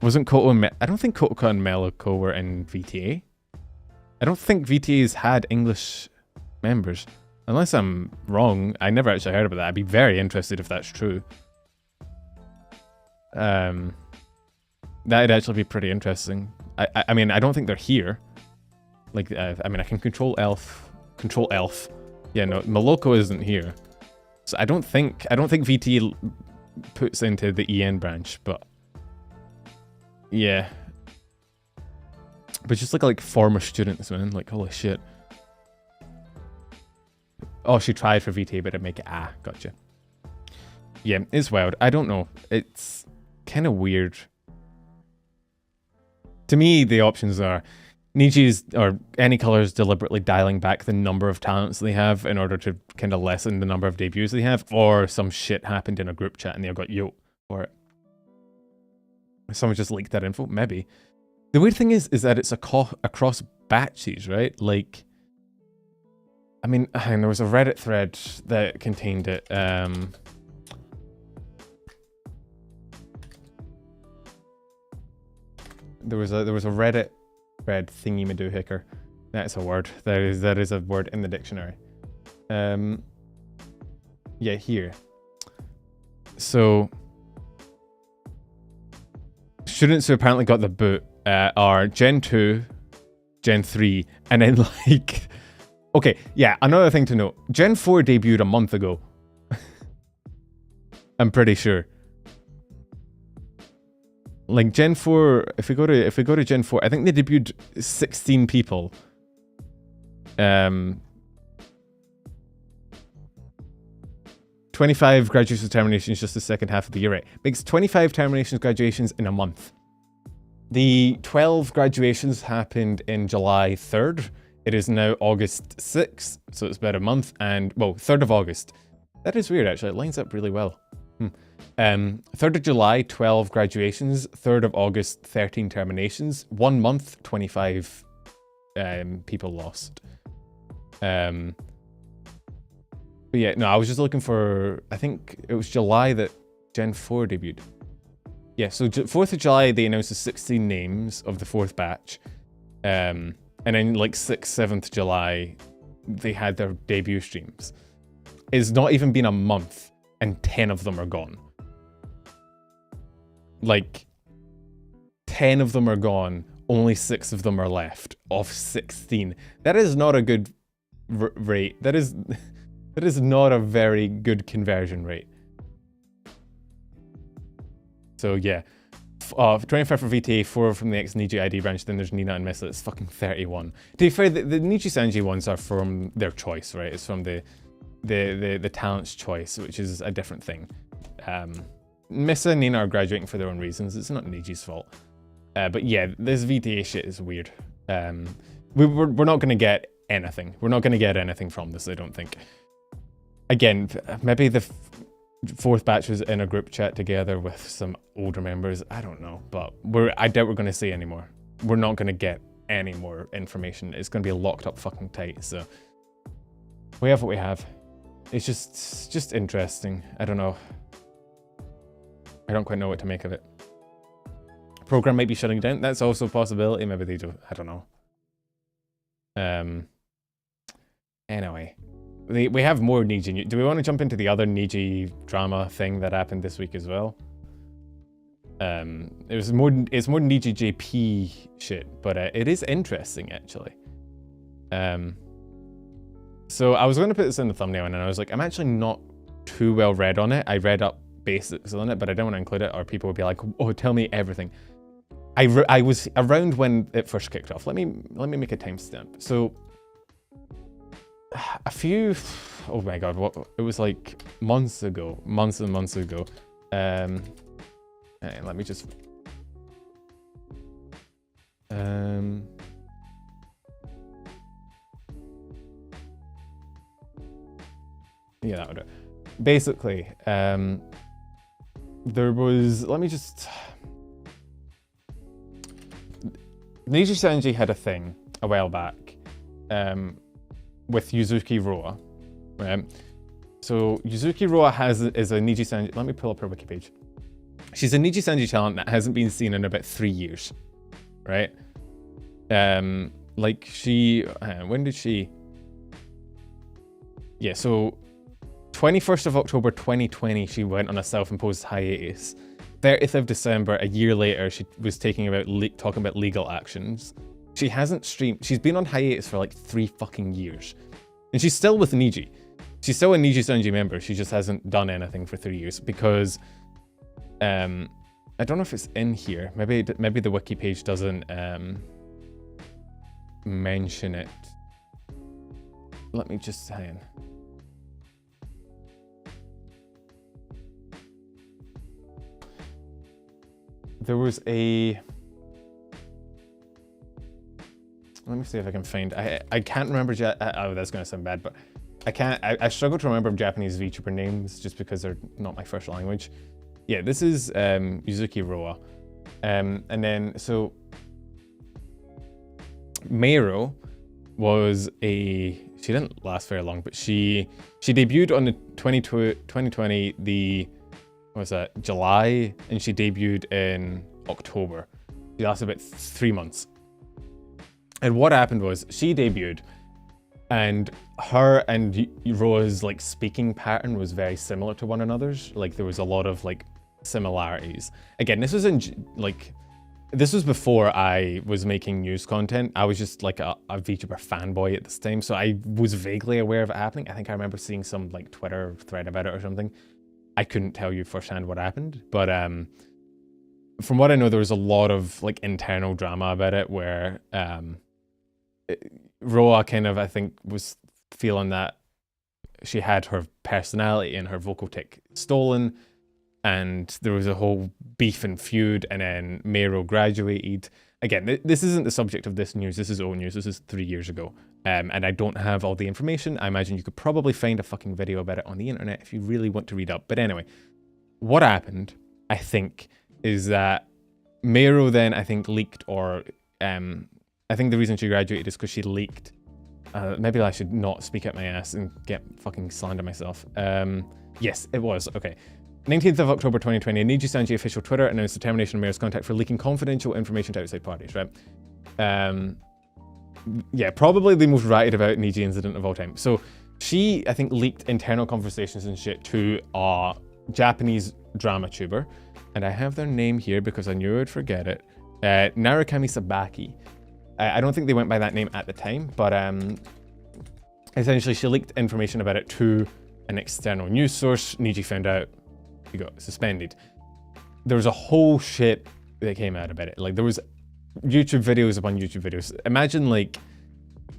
Wasn't Koto and I don't think Koto and Meloko were in VTA. I don't think VTA's had English members. Unless I'm wrong, I never actually heard about that. I'd be very interested if that's true. That'd actually be pretty interesting. I mean, I don't think they're here. Like, I mean, I can control elf. Yeah, no, Meloko isn't here. So I don't think VT puts into the EN branch, but yeah. But just like former students, man, like holy shit. Oh, she tried for VTA, but didn't make it. Ah, gotcha. Yeah, it's wild. I don't know. It's kind of weird. To me, the options are Niji's or Anycolor's deliberately dialing back the number of talents they have in order to kind of lessen the number of debuts they have, or some shit happened in a group chat and they got yo for it. Someone just leaked that info? Maybe. The weird thing is that it's across batches, right? Like, I mean, there was a Reddit thread that contained it. There was a Reddit thread thingy madoohicker. That's a word. That is a word in the dictionary. Yeah, here. So students who apparently got the boot are Gen 2, Gen 3, and then like... Okay, yeah, another thing to note. Gen 4 debuted a month ago. I'm pretty sure. Like Gen 4, if we go to Gen 4, I think they debuted 16 people. 25 graduations terminations just the second half of the year, right? Makes 25 terminations graduations in a month. The 12 graduations happened in July 3rd. It is now August 6th, so it's about a month, and, well, 3rd of August. That is weird, actually. It lines up really well. 3rd of July, 12 graduations. 3rd of August, 13 terminations. 1 month, 25 people lost. But yeah, no, I was just looking for... I think it was July that Gen 4 debuted. Yeah, so 4th of July, they announced the 16 names of the 4th batch. And then like 6th, 7th July, they had their debut streams. It's not even been a month and 10 of them are gone. Like 10 of them are gone, only 6 of them are left of 16. That is not a good rate. That is not a very good conversion rate. So yeah, 25 for VTA, 4 from the ex-Niji ID branch, then there's Nina and Missa, it's fucking 31. To be fair, the Nijisanji ones are from their choice, right? It's from the talent's choice, which is a different thing. Missa and Nina are graduating for their own reasons, it's not Niji's fault. But yeah, this VTA shit is weird. We're not gonna get anything. We're not gonna get anything from this, I don't think. Again, maybe the 4th batch was in a group chat together with some older members. I don't know, but I doubt we're going to see any more. We're not going to get any more information. It's going to be locked up fucking tight. So we have what we have. It's just interesting. I don't know. I don't quite know what to make of it. Program might be shutting down. That's also a possibility. Maybe they do. I don't know. Anyway. We have more Niji. Do we want to jump into the other Niji drama thing that happened this week as well? It's more Niji JP shit, but it is interesting actually. So I was going to put this in the thumbnail and I was like, I'm actually not too well read on it. I read up basics on it, but I don't want to include it or people would be like, oh, tell me everything. I was around when it first kicked off. Let me make a timestamp. So a few, oh my god, what it was like months and months ago. Let me just yeah, that would do it. Basically, there was, let me just, Nijisanji had a thing a while back with Yuzuki Roa, right? So Yuzuki Roa is a Nijisanji, let me pull up her wiki page. She's a Nijisanji talent that hasn't been seen in about 3 years, right? Like she, when did she? Yeah, so 21st of October 2020, she went on a self-imposed hiatus. 30th of December, a year later, she was talking about legal actions. She hasn't streamed. She's been on hiatus for like 3 fucking years. And she's still with Niji. She's still a Nijisanji member. She just hasn't done anything for 3 years because I don't know if it's in here. Maybe the wiki page doesn't mention it. Let me just hang on. There was a, let me see if I can find, I can't remember, oh, that's gonna sound bad, but I struggle to remember Japanese VTuber names just because they're not my first language. Yeah, this is Yuzuki Roa. And then, so, Meiro was she didn't last very long, but she debuted on the 2020, what was that, July, and she debuted in October. She lasted about 3 months. And what happened was she debuted and her and Roa's like speaking pattern was very similar to one another's. Like there was a lot of like similarities. Again, this was before I was making news content. I was just like a VTuber fanboy at this time. So I was vaguely aware of it happening. I think I remember seeing some like Twitter thread about it or something. I couldn't tell you firsthand what happened, but from what I know, there was a lot of like internal drama about it where Roa kind of, I think, was feeling that she had her personality and her vocal tick stolen, and there was a whole beef and feud, and then Meiro graduated. Again, this isn't the subject of this news. This is old news. This is 3 years ago. And I don't have all the information. I imagine you could probably find a fucking video about it on the internet if you really want to read up. But anyway, what happened, I think, is that Meiro then, I think, leaked, or I think the reason she graduated is because she leaked. Maybe I should not speak at my ass and get fucking slander myself. Yes, it was. Okay. 19th of October 2020, Nijisanji official Twitter announced the termination of Meiro's contact for leaking confidential information to outside parties, right? yeah, probably the most ratted about Niji incident of all time. So she, I think, leaked internal conversations and shit to a Japanese drama tuber. And I have their name here because I knew I'd forget it. Narukami Sabaki. I don't think they went by that name at the time, but essentially she leaked information about it to an external news source. Niji found out, he got suspended. There was a whole shit that came out about it. Like, there was YouTube videos upon YouTube videos. Imagine like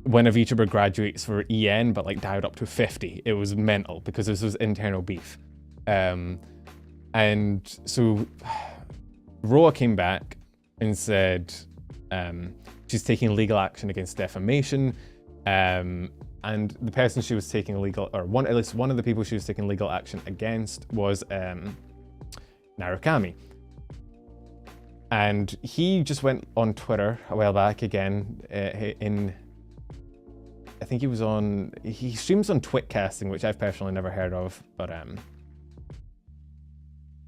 when a VTuber graduates for EN but like dialed up to 50. It was mental because this was internal beef. And so Roa came back and said she's taking legal action against defamation, and the person she was taking legal, or at least one of the people she was taking legal action against was Narukami. And he just went on Twitter a while back again, I think he streams on Twitcasting, which I've personally never heard of, but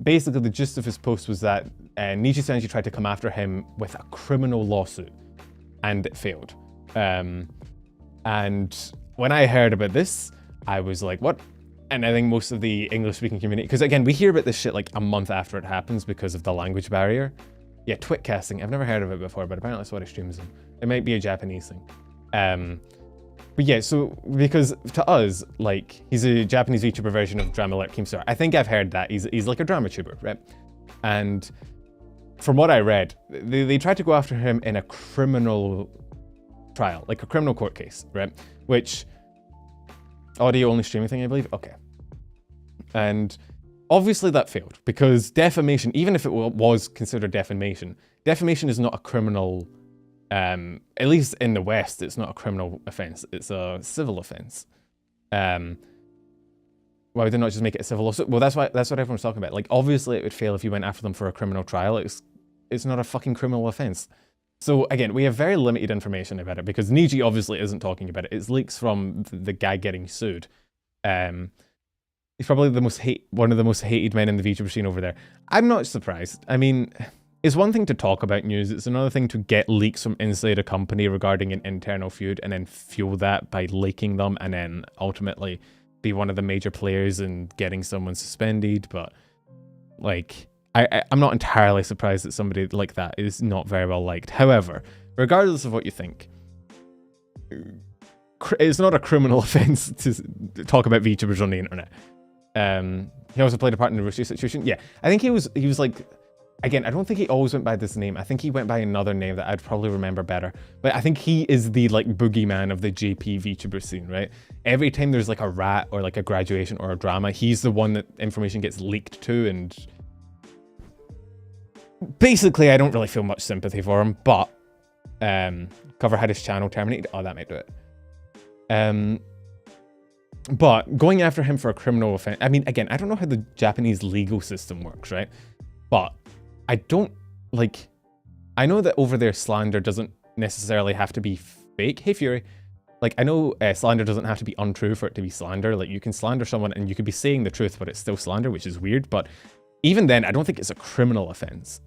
basically the gist of his post was that Nijisanji tried to come after him with a criminal lawsuit, and it failed. And when I heard about this, I was like, what? And I think most of the English-speaking community, because again, we hear about this shit like a month after it happens because of the language barrier. Yeah, Twitcasting, I've never heard of it before, but apparently that's what he streams in. It might be a Japanese thing. But yeah, so because to us, like, he's a Japanese VTuber version of Drama Alert Keemstar. I think I've heard that. He's like a drama tuber, right? And from what I read, they tried to go after him in a criminal trial, like a criminal court case, right? Which, audio only streaming thing, I believe? Okay. And obviously that failed because defamation, even if it was considered defamation is not a criminal, at least in the West, it's not a criminal offense. It's a civil offense. Why would they not just make it a civil lawsuit? Well, that's what everyone's talking about. Like, obviously it would fail if you went after them for a criminal trial. It's not a fucking criminal offense. So again, we have very limited information about it because Niji obviously isn't talking about it. It's leaks from the guy getting sued. He's probably one of the most hated men in the VTuber scene over there. I'm not surprised. I mean, it's one thing to talk about news. It's another thing to get leaks from inside a company regarding an internal feud and then fuel that by leaking them and then ultimately be one of the major players in getting someone suspended. But like, I'm not entirely surprised that somebody like that is not very well liked. However, regardless of what you think, it's not a criminal offense to talk about VTubers on the internet. He also played a part in the Russia situation. Yeah, I think he was like, again, I don't think he always went by this name. I think he went by another name that I'd probably remember better. But I think he is the like boogeyman of the JP VTuber scene, right? Every time there's like a rat or like a graduation or a drama, he's the one that information gets leaked to, and basically I don't really feel much sympathy for him, but Cover had his channel terminated. Oh, that might do it. But going after him for a criminal offense, I mean, again, I don't know how the Japanese legal system works, right? But I don't, like, I know that over there slander doesn't necessarily have to be fake. Hey, Fury. Like, I know slander doesn't have to be untrue for it to be slander. Like, you can slander someone and you could be saying the truth, but it's still slander, which is weird. But even then, I don't think it's a criminal offense.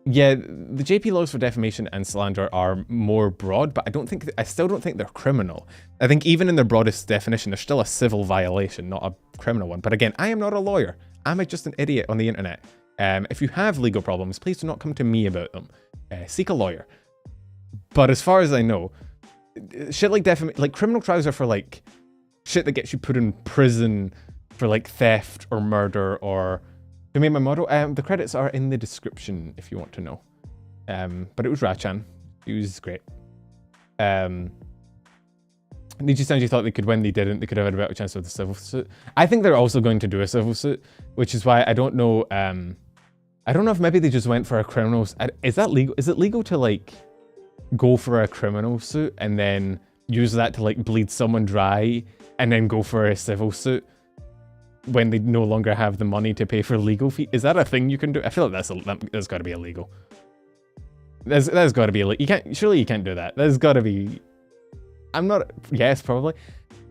Yeah, the JP laws for defamation and slander are more broad, but I still don't think they're criminal. I think even in their broadest definition, they're still a civil violation, not a criminal one. But again, I am not a lawyer. I'm just an idiot on the internet. If you have legal problems, please do not come to me about them. Seek a lawyer. But as far as I know, shit like criminal trials are for like shit that gets you put in prison for like theft or murder or... Who made my model? The credits are in the description if you want to know. But it was Rachan. He was great. Nijisanji thought they could win. They didn't. They could have had a better chance with the civil suit. I think they're also going to do a civil suit, which is why I don't know. I don't know if maybe they just went for a criminal. Is that legal? Is it legal to like go for a criminal suit and then use that to like bleed someone dry and then go for a civil suit when they no longer have the money to pay for legal fee? Is that a thing you can do? I feel like that's got to be illegal. That's got to be illegal. Surely you can't do that. There's got to be... Yes, probably.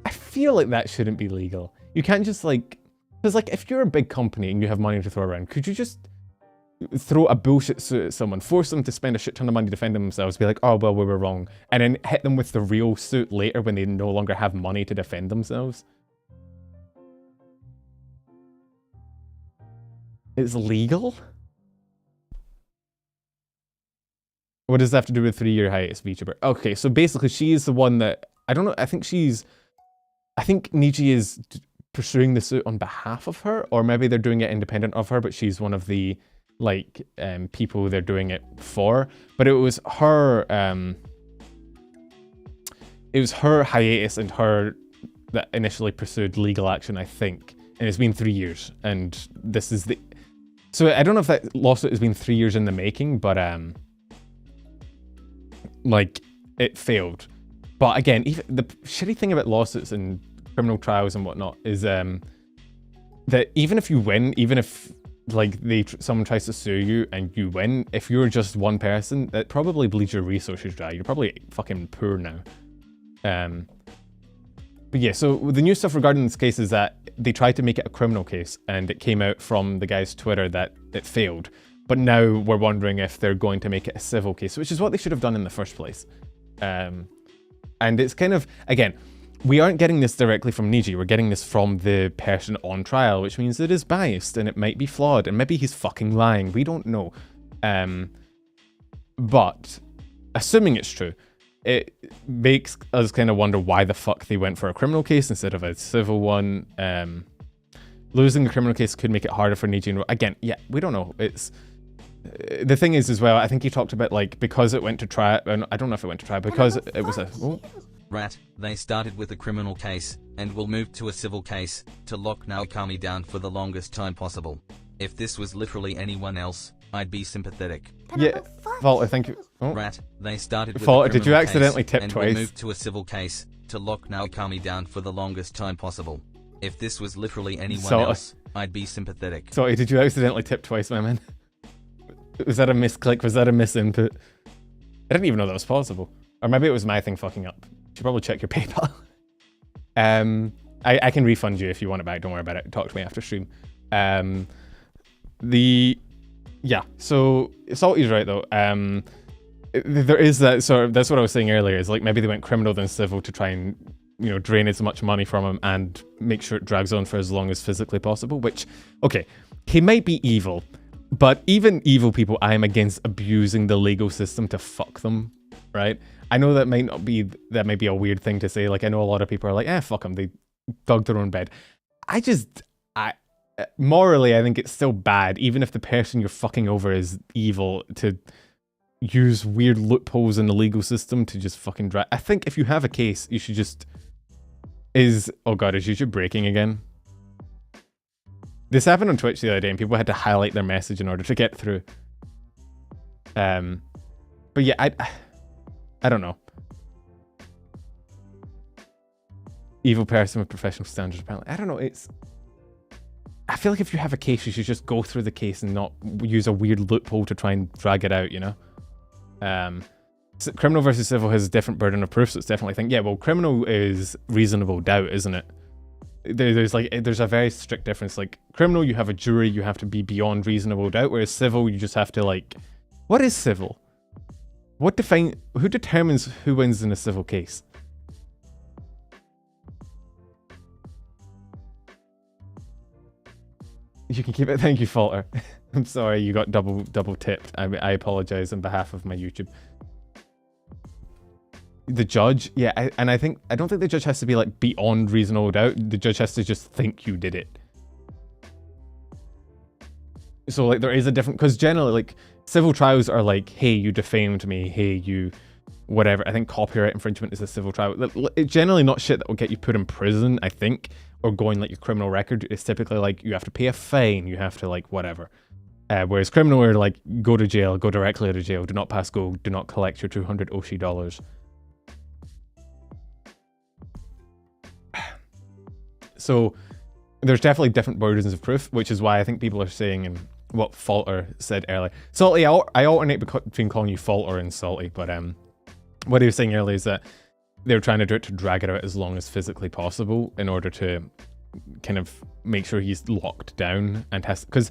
I feel like that shouldn't be legal. You can't just like... Because like if you're a big company and you have money to throw around, could you just throw a bullshit suit at someone, force them to spend a shit ton of money defending themselves, be like, oh, well, we were wrong, and then hit them with the real suit later when they no longer have money to defend themselves. It's legal? What does that have to do with 3-year hiatus VTuber? Okay, so basically she's the one that, I don't know, I think Niji is pursuing the suit on behalf of her, or maybe they're doing it independent of her, but she's one of the, like, people they're doing it for. But it was her hiatus and her that initially pursued legal action, I think. And it's been 3 years, and this is the... So I don't know if that lawsuit has been 3 years in the making, but, like, it failed. But again, even the shitty thing about lawsuits and criminal trials and whatnot is that even if you win, even if like someone tries to sue you and you win, if you're just one person, that probably bleeds your resources dry. You're probably fucking poor now. But yeah, so the new stuff regarding this case is that they tried to make it a criminal case, and it came out from the guy's Twitter that it failed. But now we're wondering if they're going to make it a civil case, which is what they should have done in the first place. And it's kind of, again, we aren't getting this directly from Niji, we're getting this from the person on trial, which means it is biased and it might be flawed, and maybe he's fucking lying, we don't know. But assuming it's true, it makes us kind of wonder why the fuck they went for a criminal case instead of a civil one. Losing a criminal case could make it harder for Niji. Again, yeah, we don't know. It's the thing is as well, I think he talked about, like, because it went to trial, I don't know if it went to trial, because it was a... Oh. Rat, they started with a criminal case, and will move to a civil case, to lock Naokami down for the longest time possible. If this was literally anyone else, I'd be sympathetic. Yeah, Vault, thank you. Oh. Rat, they started with Vault, a criminal did you accidentally case, tip and twice? will move to a civil case, to lock Naokami down for the longest time possible. If this was literally anyone else, I'd be sympathetic. Sorry, did you accidentally tip twice, my man? Was that a misclick? Was that a misinput? I didn't even know that was possible. Or maybe it was my thing fucking up. You should probably check your PayPal. I can refund you if you want it back. Don't worry about it. Talk to me after stream. Yeah, so Salty's right though. There is that sort of, that's what I was saying earlier, is like maybe they went criminal than civil to try and, you know, drain as much money from him and make sure it drags on for as long as physically possible, which, okay, he might be evil, but even evil people, I am against abusing the legal system to fuck them, right? I know that might be a weird thing to say. Like, I know a lot of people are like, fuck them, they dug their own bed. Morally, I think it's still bad, even if the person you're fucking over is evil, to use weird loopholes in the legal system to just fucking drag. I think if you have a case, you should just... Oh god, is YouTube breaking again? This happened on Twitch the other day and people had to highlight their message in order to get through. But yeah, I don't know. Evil person with professional standards, apparently. I don't know, I feel like if you have a case, you should just go through the case and not use a weird loophole to try and drag it out, you know? So criminal versus civil has a different burden of proof, so it's definitely a thing. Yeah, well, criminal is reasonable doubt, isn't it? There's a very strict difference. Like, criminal, you have a jury, you have to be beyond reasonable doubt, whereas civil, you just have to, like... What is civil? Who determines who wins in a civil case? You can keep it. Thank you, Falter. I'm sorry you got double tipped. I apologize on behalf of my YouTube. The judge, yeah, I don't think the judge has to be like beyond reasonable doubt. The judge has to just think you did it. So like there is a different, because generally like civil trials are like, hey, you defamed me, hey, you whatever. I think copyright infringement is a civil trial. It's generally not shit that will get you put in prison, I think, or going like your criminal record. It's typically like you have to pay a fine, you have to like whatever. Whereas criminal are like go to jail, go directly to jail, do not pass go, do not collect your 200 Oshi dollars. So there's definitely different burdens of proof, which is why I think people are saying, and what Falter said earlier. Salty, I alternate between calling you Falter and Salty, but what he was saying earlier is that they were trying to do it to drag it out as long as physically possible in order to kind of make sure he's locked down and has, because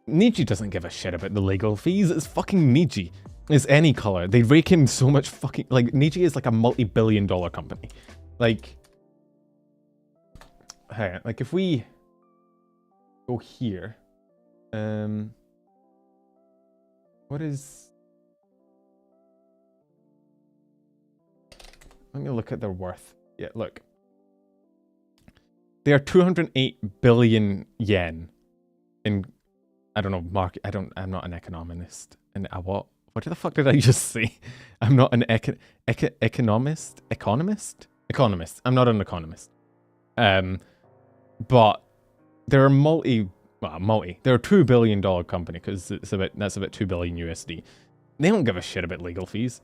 Niji doesn't give a shit about the legal fees. It's fucking Niji. It's Anycolor. They rake in so much fucking... Like, Niji is like a multi-billion-dollar company. Like... Hey, like, if we go here... What is... Let me look at their worth. Yeah, look. They are 208 billion yen in... I don't know, market... I'm not an economist. And what? What the fuck did I just say? I'm not an economist? Economist? Economist. I'm not an economist. But they're a they're a $2 billion company because that's about 2 billion USD. They don't give a shit about legal fees.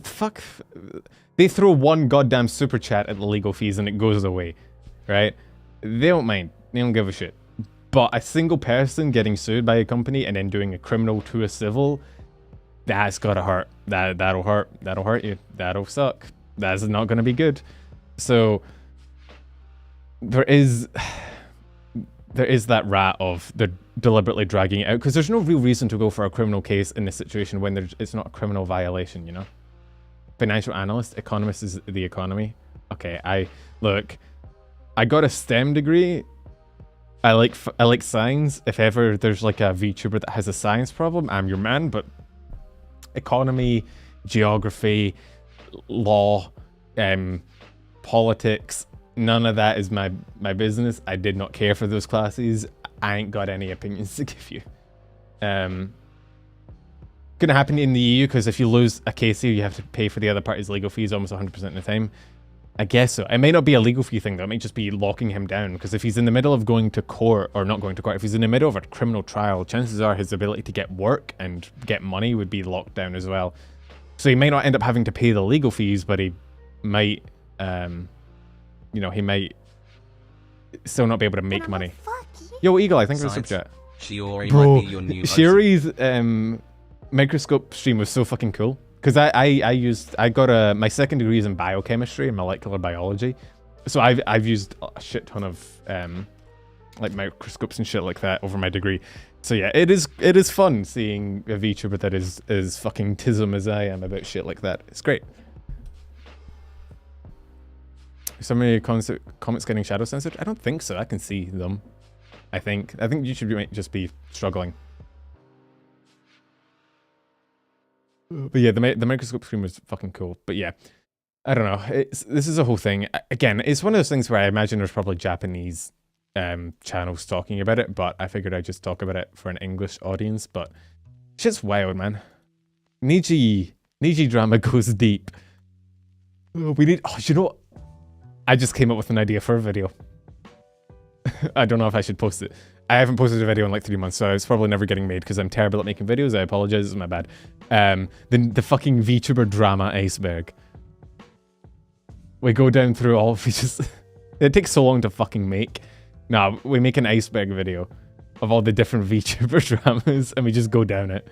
Fuck. They throw one goddamn super chat at the legal fees and it goes away, right? They don't mind. They don't give a shit. But a single person getting sued by a company and then doing a criminal to a civil, that's gotta hurt. That'll hurt. That'll hurt you. That'll suck. That's not gonna be good. So there is that rat of they're deliberately dragging it out because there's no real reason to go for a criminal case in this situation when it's not a criminal violation, you know? Financial analyst, economist is the economy. Okay, I got a STEM degree. I like science. If ever there's like a VTuber that has a science problem, I'm your man. But economy, geography, law, politics, none of that is my business. I did not care for those classes. I ain't got any opinions to give you. Gonna happen in the EU because if you lose a case here, you have to pay for the other party's legal fees almost 100% of the time. I guess so. It may not be a legal fee thing though. It might just be locking him down because if he's in the middle of going to court, or not going to court, if he's in the middle of a criminal trial, chances are his ability to get work and get money would be locked down as well. So he may not end up having to pay the legal fees, but he might, you know, he might still not be able to make money. Yo, Eagle, I think it was super chat. Shiori might be your new host. Shiori's microscope stream was so fucking cool. Because I got my second degree is in biochemistry and molecular biology, so I've used a shit ton of like microscopes and shit like that over my degree. So yeah, it is fun seeing a VTuber that is fucking tism as I am about shit like that. It's great. So many comments getting shadow censored? I don't think so. I can see them. I think YouTube might just be struggling. But yeah, the microscope screen was fucking cool. But yeah, I don't know. This is a whole thing. Again, it's one of those things where I imagine there's probably Japanese channels talking about it, but I figured I'd just talk about it for an English audience. But shit's wild, man. Niji drama goes deep. We need... Oh, you know what? I just came up with an idea for a video. I don't know if I should post it. I haven't posted a video in like 3 months, so it's probably never getting made because I'm terrible at making videos. I apologize, it's my bad. The fucking VTuber drama iceberg. We go down through all of it. It takes so long to fucking make. Nah, we make an iceberg video of all the different VTuber dramas and we just go down it.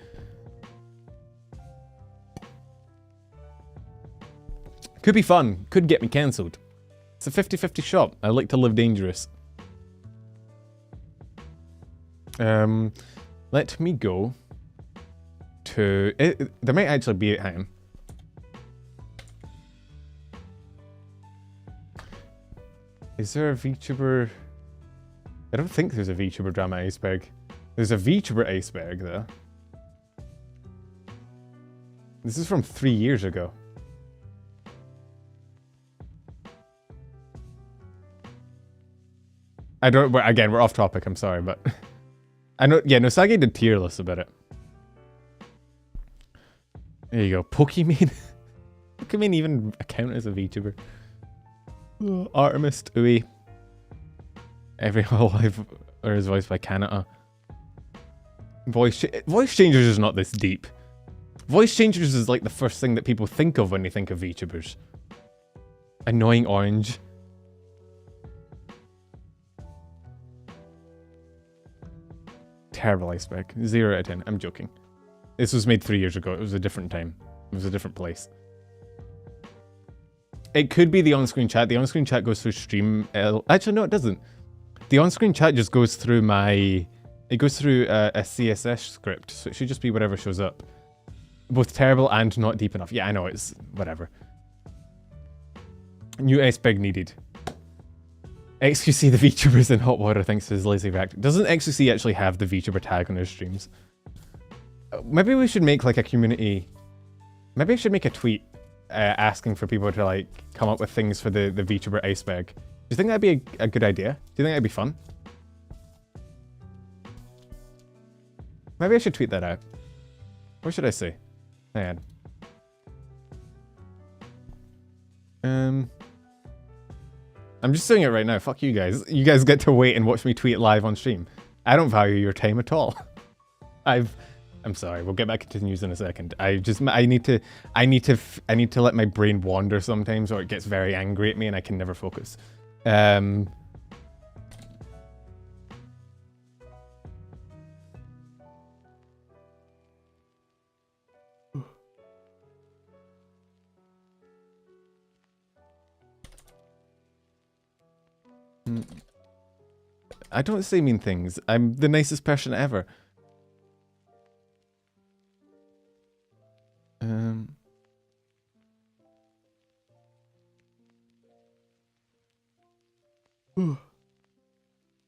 Could be fun. Could get me cancelled. It's a 50-50 shot. I like to live dangerous. Let me go to... there might actually be... Hang on. Is there a VTuber... I don't think there's a VTuber drama iceberg. There's a VTuber iceberg, though. This is from 3 years ago. I don't... Again, we're off topic, I'm sorry, but... I know... Yeah, Nosage did tier lists about it. There you go. Pokemon. Pokemon even account as a VTuber. Oh, Artemis, Ui. Every Hololive is voiced by Kanata. Voice Changers is not this deep. Voice Changers is like the first thing that people think of when they think of VTubers. Annoying Orange. Terrible iceberg. 0 out of 10. I'm joking. This was made 3 years ago. It was a different time. It was a different place. It could be the on-screen chat. The on-screen chat goes through stream. Actually, no, it doesn't. The on-screen chat just goes through my It goes through a CSS script, so it should just be whatever shows up. Both terrible and not deep enough. Yeah, I know, it's whatever. New SBIG needed. XQC, the VTubers in hot water, thinks his lazy react. Doesn't XQC actually have the VTuber tag on his streams? Maybe we should make like a community. Maybe I should make a tweet asking for people to like come up with things for the VTuber iceberg. Do you think that'd be a good idea? Do you think that'd be fun? Maybe I should tweet that out. What should I say? Hang on. I'm just saying it right now. Fuck you guys. You guys get to wait and watch me tweet live on stream. I don't value your time at all. I'm sorry. We'll get back into the news in a second. I need to let my brain wander sometimes, or it gets very angry at me and I can never focus. I don't say mean things. I'm the nicest person ever.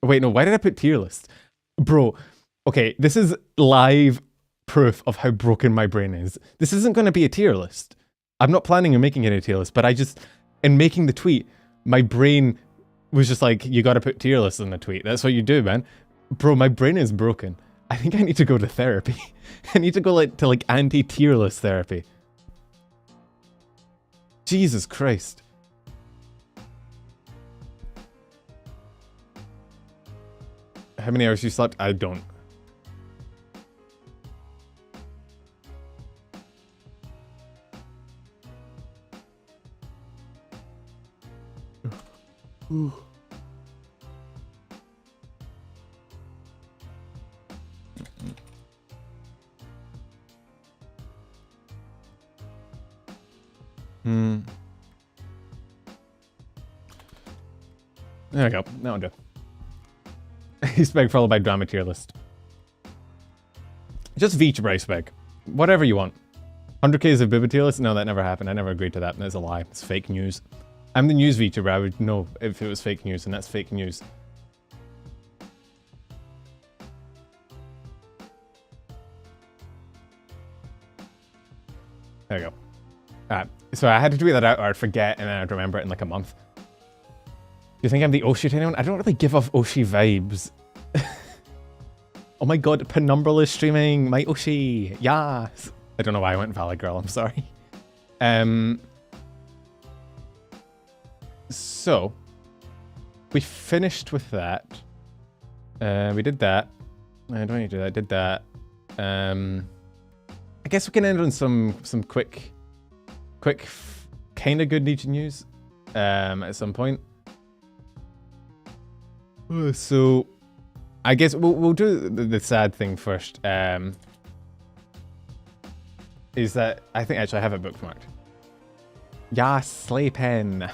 Wait, no, why did I put tier list? Bro, okay, this is live proof of how broken my brain is. This isn't going to be a tier list. I'm not planning on making it a tier list, but in making the tweet, my brain was just like, you gotta put tier lists in the tweet. That's what you do, man. Bro, my brain is broken. I think I need to go to therapy. I need to go to anti-tier list therapy. Jesus Christ. How many hours you slept? I don't. Ooh. There we go. That'll do. Spec followed by drama tier list. Just VTuber spec. Whatever you want. 100k of Booba tier list? No, that never happened. I never agreed to that. That's a lie. It's fake news. I'm the news VTuber. I would know if it was fake news, and that's fake news. There we go. So I had to tweet that out, or I'd forget, and then I'd remember it in like a month. Do you think I'm the Oshi to anyone? I don't really give off Oshi vibes. Oh my god, Penumbral is streaming. My Oshi. Yes. I don't know why I went Valley Girl. I'm sorry. So, we finished with that. We did that. I don't need to do that. I did that. I guess we can end on some quick, kind of good Niji news at some point. So, I guess we'll do the sad thing first. Is that I think actually I have it bookmarked. Yeah, sleeping.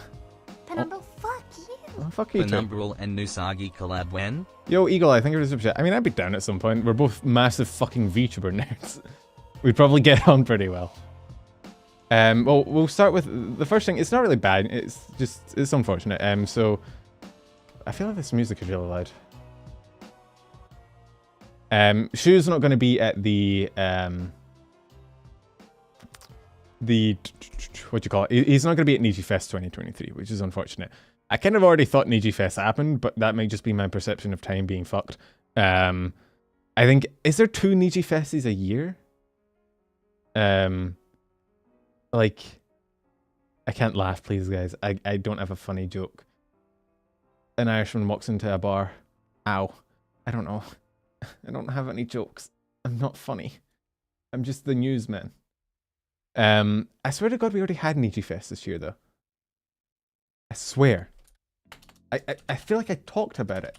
Penumbral, fuck you. Oh, fuck you too. Penumbral and Nusagi collab when? Yo, Eagle, I think it was a shit. I mean, I'd be down at some point. We're both massive fucking VTuber nerds. We'd probably get on pretty well. Well, we'll start with the first thing. It's not really bad. It's unfortunate. So I feel like this music is really loud. Shu's not going to be at the what do you call it? He's not going to be at Niji Fest 2023, which is unfortunate. I kind of already thought Niji Fest happened, but that might just be my perception of time being fucked. I think, is there 2 Niji Festies a year? Like, I can't laugh, please, guys. I don't have a funny joke. An Irishman walks into a bar. Ow. I don't know. I don't have any jokes. I'm not funny. I'm just the newsman. I swear to God, we already had Niji Fest this year, though. I swear. I feel like I talked about it.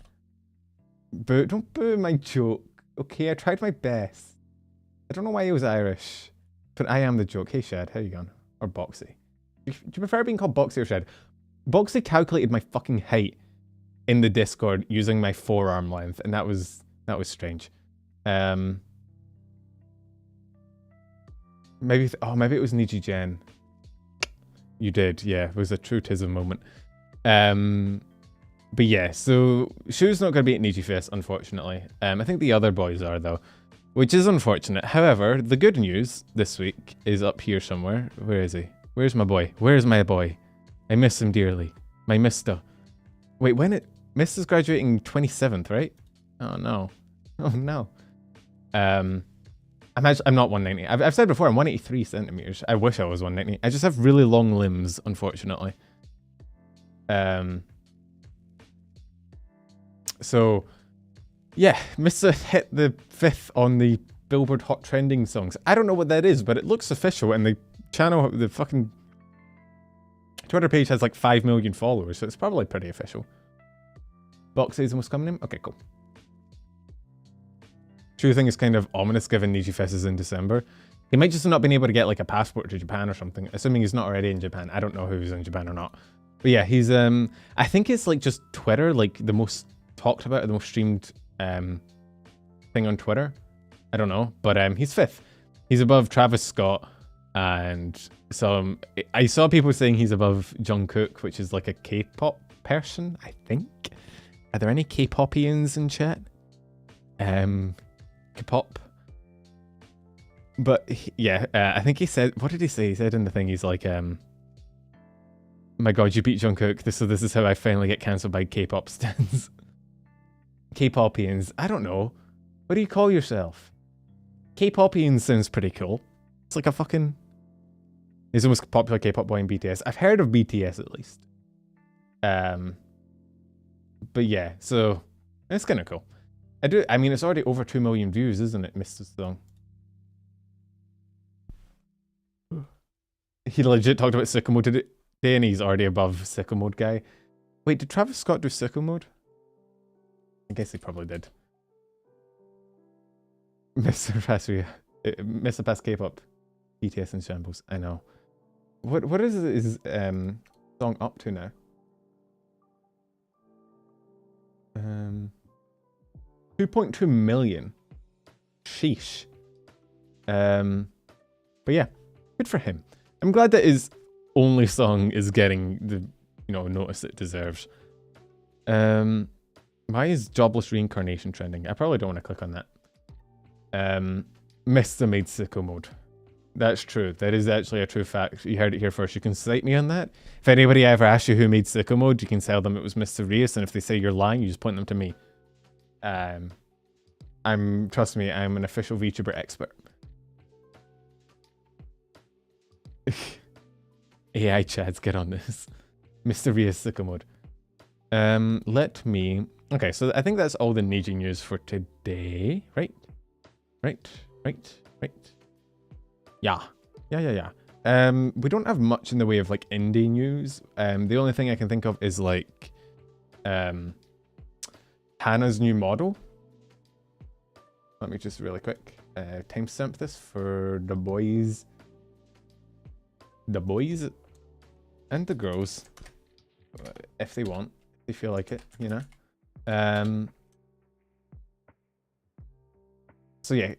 But don't boo my joke. Okay, I tried my best. I don't know why he was Irish, but I am the joke. Hey, Shed, how you going? Or Boxy. Do you prefer being called Boxy or Shed? Boxy calculated my fucking height in the Discord using my forearm length, and that was That was strange. Maybe maybe it was Nijisanji. You did, yeah. It was a true tism moment. But yeah, so Shu's not going to be at Nijifest, unfortunately. I think the other boys are, though, which is unfortunate. However, the good news this week is up here somewhere. Where is he? Where's my boy? Where's my boy? I miss him dearly. My mister. Wait, Mister's graduating 27th, right? Oh, no. Oh, no. I'm not 190. I've said before, I'm 183 centimeters. I wish I was 190. I just have really long limbs, unfortunately. So, yeah, Mr. hit the 5th on the Billboard Hot Trending Songs. I don't know what that is, but it looks official, and the channel, the fucking Twitter page has like 5 million followers, so it's probably pretty official. Box season was coming in? Okay, cool. True thing is kind of ominous given Nijifest is in December. He might just have not been able to get like a passport to Japan or something, assuming he's not already in Japan. I don't know who's in Japan or not. But yeah, he's, I think it's like just Twitter, like the most talked about, the most streamed thing on Twitter. I don't know, but he's 5th. He's above Travis Scott, and I saw people saying he's above Jungkook, which is like a K-pop person, I think. Are there any K-popians in chat? K-pop. But yeah, I think he said, what did he say? He said in the thing, he's like, my god, you beat Jungkook. This is how I finally get cancelled by K-pop stans. K-popians. I don't know. What do you call yourself? K-popians sounds pretty cool. It's like a fucking... He's the most popular K-pop boy in BTS. I've heard of BTS at least. But yeah, so it's kind of cool. I mean, it's already over 2 million views, isn't it, Mr. Song? He legit talked about sicko mode today, and he's already above sicko mode guy. Wait, did Travis Scott do sicko mode? I guess he probably did. Mr. Past K-pop. BTS in shambles. I know. What is his song up to now? 2.2 million. Sheesh. But yeah, good for him. I'm glad that his only song is getting the notice it deserves. Why is Jobless Reincarnation trending? I probably don't want to click on that. Mr. made sicko mode. That's true. That is actually a true fact. You heard it here first. You can cite me on that. If anybody ever asks you who made sicko mode, you can tell them it was Mr. Rios, and if they say you're lying, you just point them to me. Trust me, I'm an official VTuber expert. AI chads, get on this. Mr. Rios sicko mode. Let me... Okay, so I think that's all the Niji news for today, right? Right. Yeah. We don't have much in the way of like indie news. The only thing I can think of is like Hannah's new model. Let me just really quick timestamp this for the boys. The boys and the girls, if they want, if they feel like it, you know. So yeah,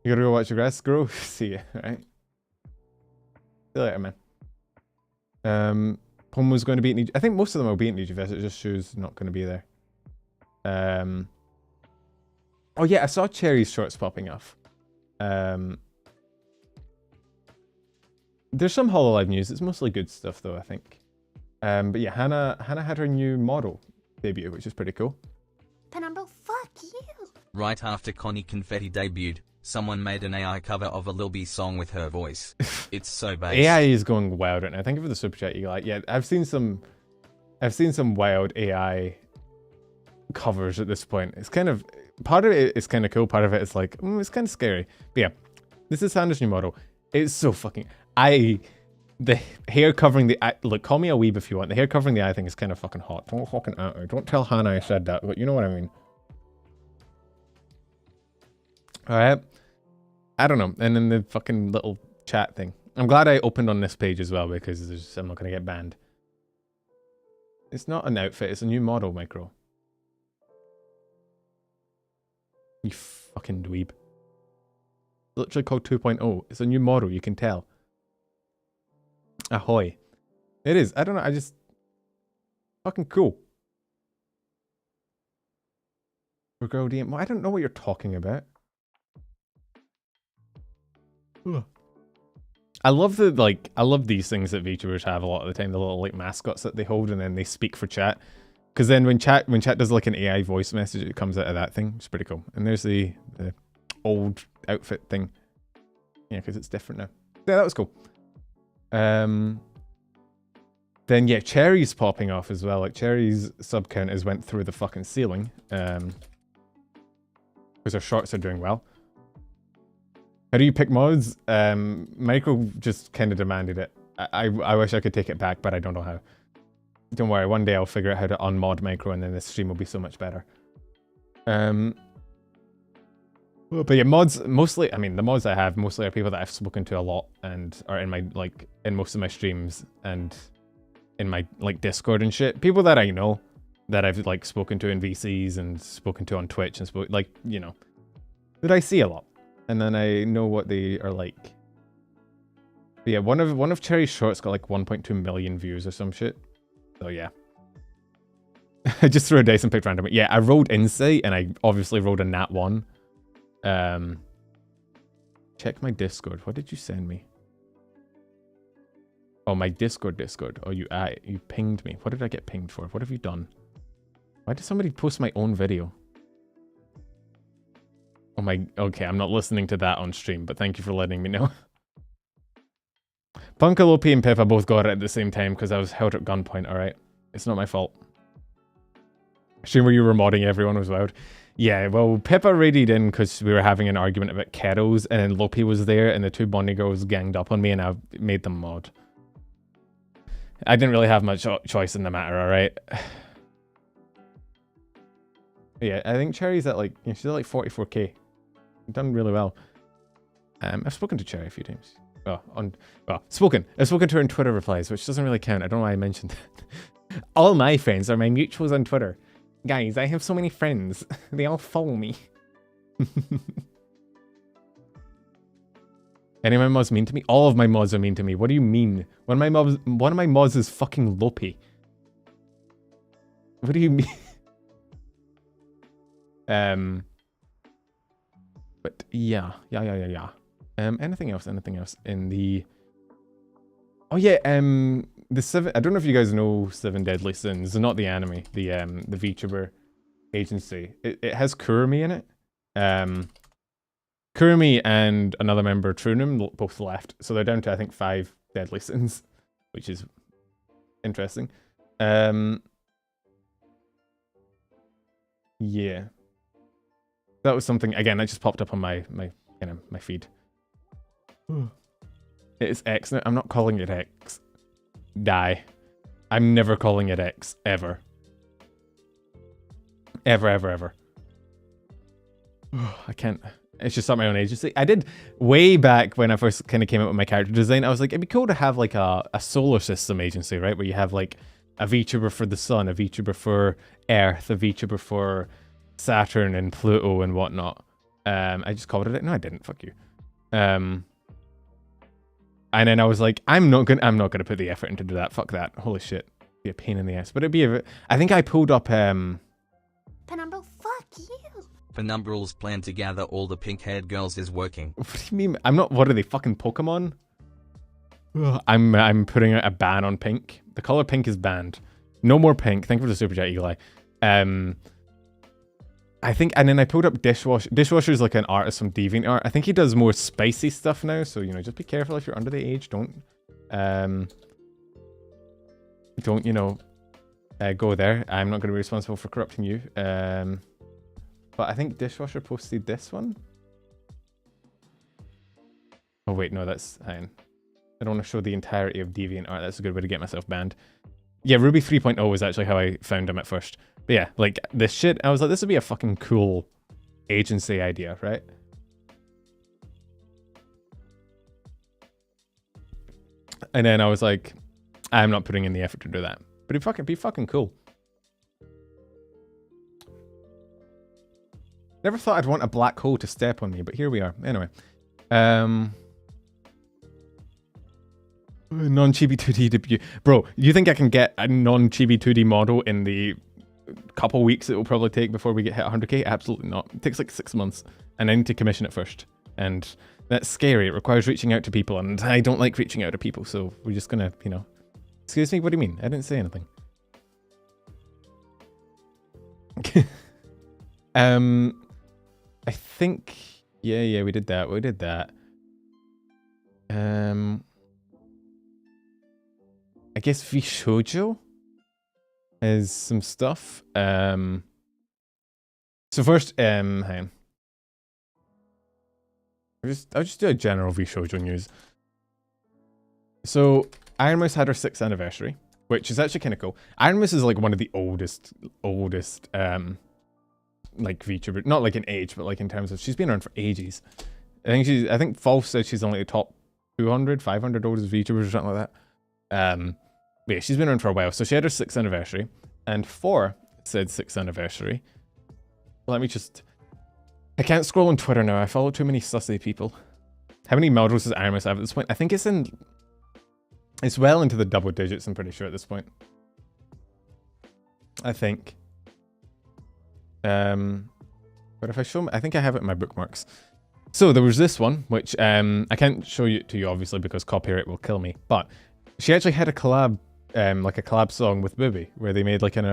you gotta go watch your grass grow. See ya, right? See you later, man. Pomo's going to be at I think most of them will be at Nijifest. It just Shu's not going to be there. Oh yeah, I saw Cherry's shorts popping off. There's some Hololive news. It's mostly good stuff though, I think. But yeah, Hannah had her new model debut, which is pretty cool. Penumbra, fuck you. Right after Connie Confetti debuted, someone made an AI cover of a Lil B song with her voice. It's so base. AI is going wild right now. Thank you for the super chat, Eli. Yeah, I've seen some wild AI covers at this point. It's kind of, part of it is kind of cool, part of it is like, it's kind of scary. But yeah, this is Hannah's new model. It's so fucking, the hair covering the eye, look, call me a weeb if you want. The hair covering the eye thing is kind of fucking hot. Don't fucking at me. Don't tell Hannah I said that, but you know what I mean. Alright. I don't know. And then the fucking little chat thing. I'm glad I opened on this page as well because I'm not going to get banned. It's not an outfit, it's a new model, Micro. You fucking dweeb. Literally called 2.0. It's a new model, you can tell. Ahoy. It is. I don't know. I just... Fucking cool. Well, I don't know what you're talking about. Ugh. I love the, like, I love these things that VTubers have a lot of the time. The little, like, mascots that they hold and then they speak for chat. Because then when chat does, like, an AI voice message, it comes out of that thing. It's pretty cool. And there's the old outfit thing. Yeah, because it's different now. Yeah, that was cool. Then, yeah, Cherry's popping off as well. Like, Cherry's sub count has went through the fucking ceiling. Because her shorts are doing well. How do you pick mods? Michael just kind of demanded it. I wish I could take it back, but I don't know how. Don't worry, one day I'll figure out how to unmod Micro and then the stream will be so much better. But yeah, mods, mostly, I mean, the mods I have mostly are people that I've spoken to a lot and are in my, like, in most of my streams and in my, like, Discord and shit. People that I know, that I've, like, spoken to in VCs and spoken to on Twitch and like, you know, that I see a lot. And then I know what they are like. But yeah, one of Cherry's shorts got like 1.2 million views or some shit. So yeah. I just threw a dice and picked random. Yeah, I rolled Insight and I obviously rolled a Nat 1. Check my Discord. What did you send me? Oh, my Discord. Oh, you pinged me. What did I get pinged for? What have you done? Why did somebody post my own video? Oh my, okay, I'm not listening to that on stream, but thank you for letting me know. Punkalope and Pippa both got it at the same time because I was held at gunpoint, alright? It's not my fault. Stream where you were modding everyone was loud. Yeah, well, Pippa raided in because we were having an argument about kettles, and then Lope was there, and the two Bonnie girls ganged up on me, and I made them mod. I didn't really have much choice in the matter, alright? Yeah, I think Cherry's at like, she's at like 44k. Done really well. I've spoken to Cherry a few times. I've spoken to her in Twitter replies, which doesn't really count. I don't know why I mentioned that. All my friends are my mutuals on Twitter. Guys, I have so many friends. They all follow me. Any of my mods mean to me? All of my mods are mean to me. What do you mean? One of my mods is fucking Lope. What do you mean? But yeah. Anything else in the... Oh yeah, the 7... I don't know if you guys know 7 Deadly Sins. Not the anime, the VTuber agency. It has Kurumi in it. Kurumi and another member, Trunum, both left. So they're down to, I think, 5 Deadly Sins, which is interesting. Yeah. That was something, again, that just popped up on my feed. It is X now. I'm not calling it X. Die. I'm never calling it X. Ever. Ever. I can't. It's just not my own agency. I did way back when I first kind of came up with my character design. I was like, it'd be cool to have like a solar system agency, right? Where you have like a VTuber for the sun, a VTuber for Earth, a VTuber for Saturn and Pluto and whatnot. I just called it. No, I didn't. Fuck you. And then I was like, I'm not gonna put the effort into do that. Fuck that. Holy shit. It'd be a pain in the ass. But it'd be I think I pulled up Penumbra, fuck you. Penumbral's plan to gather all the pink-haired girls is working. What do you mean? I'm not. What are they, fucking Pokemon? Ugh, I'm putting out a ban on pink. The color pink is banned. No more pink. Thank you for the super chat, Eli. I think, and then I pulled up Dishwasher. Dishwasher is like an artist from DeviantArt. I think he does more spicy stuff now. So, you know, just be careful if you're under the age. Don't you know, go there. I'm not going to be responsible for corrupting you. But I think Dishwasher posted this one. Oh wait, no, that's fine. I don't want to show the entirety of DeviantArt. That's a good way to get myself banned. Yeah, Ruby 3.0 was actually how I found him at first. But yeah, like this shit, I was like, this would be a fucking cool agency idea, right? And then I was like, I'm not putting in the effort to do that. But it'd be fucking cool. Never thought I'd want a black hole to step on me, but here we are. Anyway. Non-chibi 2D debut. Bro, you think I can get a non-chibi 2D model in the couple weeks it will probably take before we get hit 100k? Absolutely not. It takes like 6 months, and I need to commission it first. And that's scary. It requires reaching out to people, and I don't like reaching out to people, so we're just gonna, you know... Excuse me, what do you mean? I didn't say anything. I think... Yeah, we did that. We did that. I guess Vshojo has some stuff. So first, hang on. I'll just do a general Vshojo news. So Ironmouse had her 6th anniversary, which is actually kind of cool. Ironmouse is like one of the oldest like VTuber, not like in age, but like in terms of she's been around for ages. I think False said she's only the top 200, 500 oldest VTubers or something like that. But yeah, she's been around for a while. So she had her 6th anniversary, and for said 6th anniversary, let me just... I can't scroll on Twitter now. I follow too many sussy people. How many models does Ironmouse have at this point? I think it's well into the double digits, I'm pretty sure at this point. I think. But if I show... I think I have it in my bookmarks. So there was this one, which I can't show you to you obviously because copyright will kill me. But she actually had a collab, like a collab song with Booby, where they made like an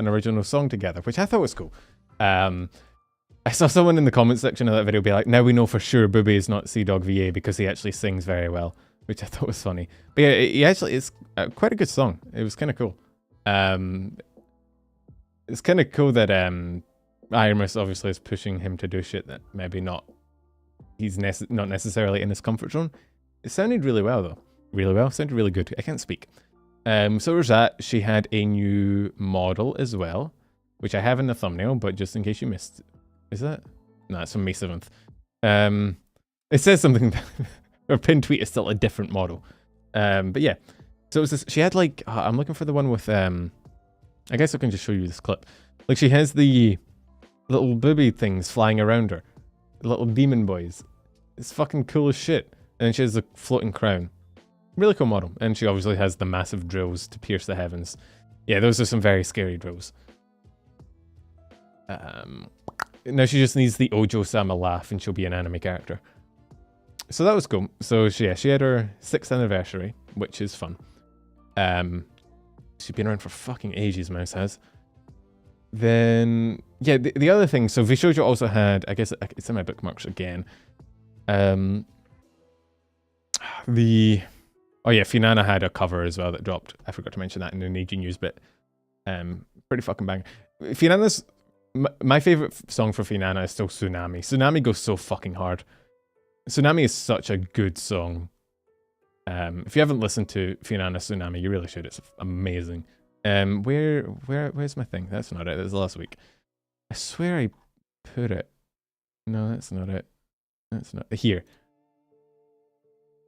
original song together, which I thought was cool. I saw someone in the comment section of that video be like, now we know for sure Booby is not Sea-Dog VA because he actually sings very well, which I thought was funny. But yeah, it's quite a good song. It was kind of cool. It's kind of cool that Ironmouse obviously is pushing him to do shit that maybe he's not necessarily in his comfort zone. It sounded really well though. Really well. Sounded really good. I can't speak. So there's that. She had a new model as well, which I have in the thumbnail, but just in case you missed. Is that? No, it's from May 7th. It says something. Her pinned tweet is still a different model. But yeah. So it was this, she had like, I'm looking for the one with, I guess I can just show you this clip. Like she has the little booby things flying around her. The little demon boys. It's fucking cool as shit. And then she has the floating crown. Really cool model. And she obviously has the massive drills to pierce the heavens. Yeah, those are some very scary drills. Now she just needs the Ojo-sama laugh and she'll be an anime character. So that was cool. So she had her 6th anniversary, which is fun. She's been around for fucking ages, Mouse has. Then, yeah, the other thing, so Vshojo also had, I guess it's in my bookmarks again. Oh yeah, Finana had a cover as well that dropped. I forgot to mention that in the Niji news bit. Pretty fucking bang. Finana's, my favorite song for Finana is still Tsunami. Tsunami goes so fucking hard. Tsunami is such a good song. If you haven't listened to Finana Tsunami, you really should. It's amazing. Where's my thing? That's not it. That was last week. I swear I put it. No, that's not it. That's not here.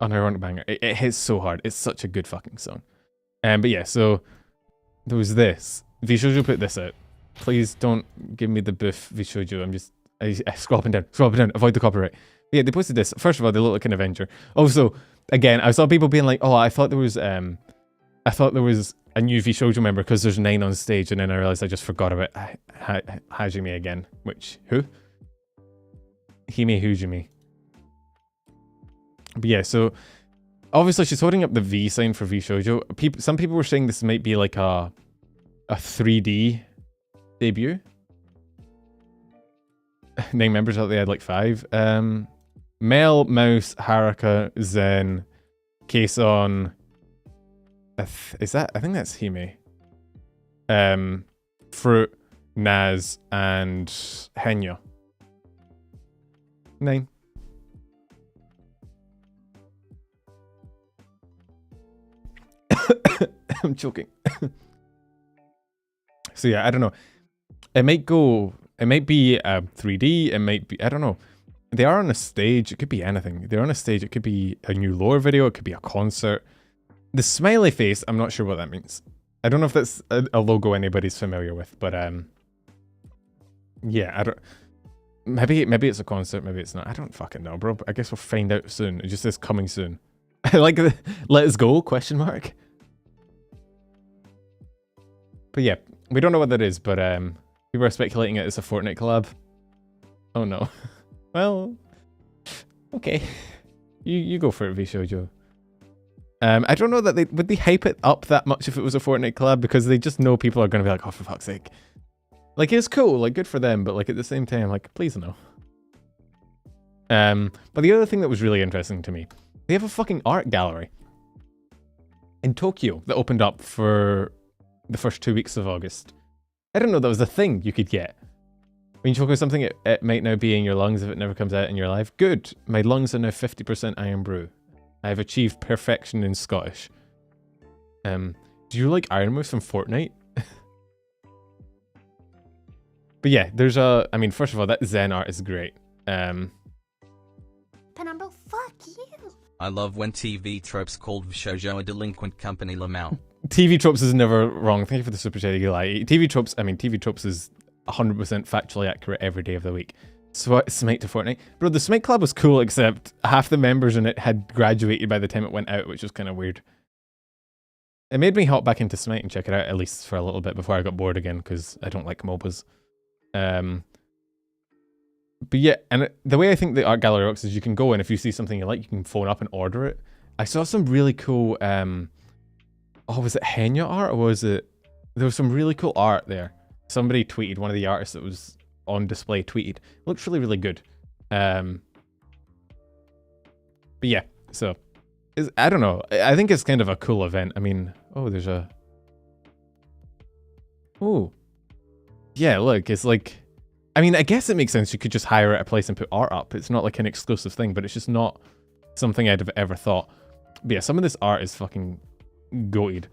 Unironic banger. It hits so hard. It's such a good fucking song. But yeah, so there was this. Vshojo put this out. Please don't give me the boof, Vshojo. I scroll up and down, avoid the copyright. But yeah, they posted this. First of all, they look like an Avenger. Also, again, I saw people being like, oh, I thought there was a new Vshojo member because there's 9 on stage, and then I realized I just forgot about Hajime again. Which, who? Hime Hujime. But yeah, so obviously she's holding up the V sign for Vshojo. Some people were saying this might be like a 3D debut. 9 members out there had like 5. Mel, Mouse, Haruka, Zen, Kason. Is that? I think that's Hime. Fruit, Naz, and Henya. 9. I'm choking. So yeah, I don't know. It might be 3D, it might be, I don't know. They are on a stage, it could be anything. They're on a stage, it could be a new lore video, it could be a concert. The smiley face, I'm not sure what that means. I don't know if that's a logo anybody's familiar with, but yeah, Maybe it's a concert, maybe it's not. I don't fucking know, bro. I guess we'll find out soon. It just says coming soon. I like the let us go question mark. But yeah, we don't know what that is, but people are speculating it's a Fortnite collab. Oh no. Well, okay. You go for it, Vshojo. I don't know that would they hype it up that much if it was a Fortnite collab, because they just know people are gonna be like, oh, for fuck's sake. Like, it's cool, like, good for them, but like at the same time, like, please no. But the other thing that was really interesting to me, they have a fucking art gallery in Tokyo that opened up for the first 2 weeks of August. I didn't know that was a thing you could get. When you talk about something, it might now be in your lungs if it never comes out in your life. Good. My lungs are now 50% iron brew. I have achieved perfection in Scottish. Do you like Ironmouse from Fortnite? But yeah, there's I mean, first of all, that Zen art is great. Penumbra, fuck you. I love when TV tropes called Vshojo a delinquent company Lamau. TV tropes is never wrong. Thank you for the super chat, Eagle Eye. TV tropes, I mean, TV tropes is 100% factually accurate every day of the week. Smite to Fortnite. Bro, the Smite Club was cool, except half the members in it had graduated by the time it went out, which was kind of weird. It made me hop back into Smite and check it out, at least for a little bit, before I got bored again, because I don't like MOBAs. But yeah, and the way I think the art gallery works is you can go and if you see something you like, you can phone up and order it. I saw some really cool, oh, was it Henya art, or was it, there was some really cool art there. Somebody tweeted, one of the artists that was on display tweeted. It looks really, really good. But yeah, so, I don't know. I think it's kind of a cool event. I mean, oh, there's a, oh. Yeah, look, it's like, I mean, I guess it makes sense. You could just hire at a place and put art up. It's not like an exclusive thing, but it's just not something I'd have ever thought. But yeah, some of this art is fucking goated.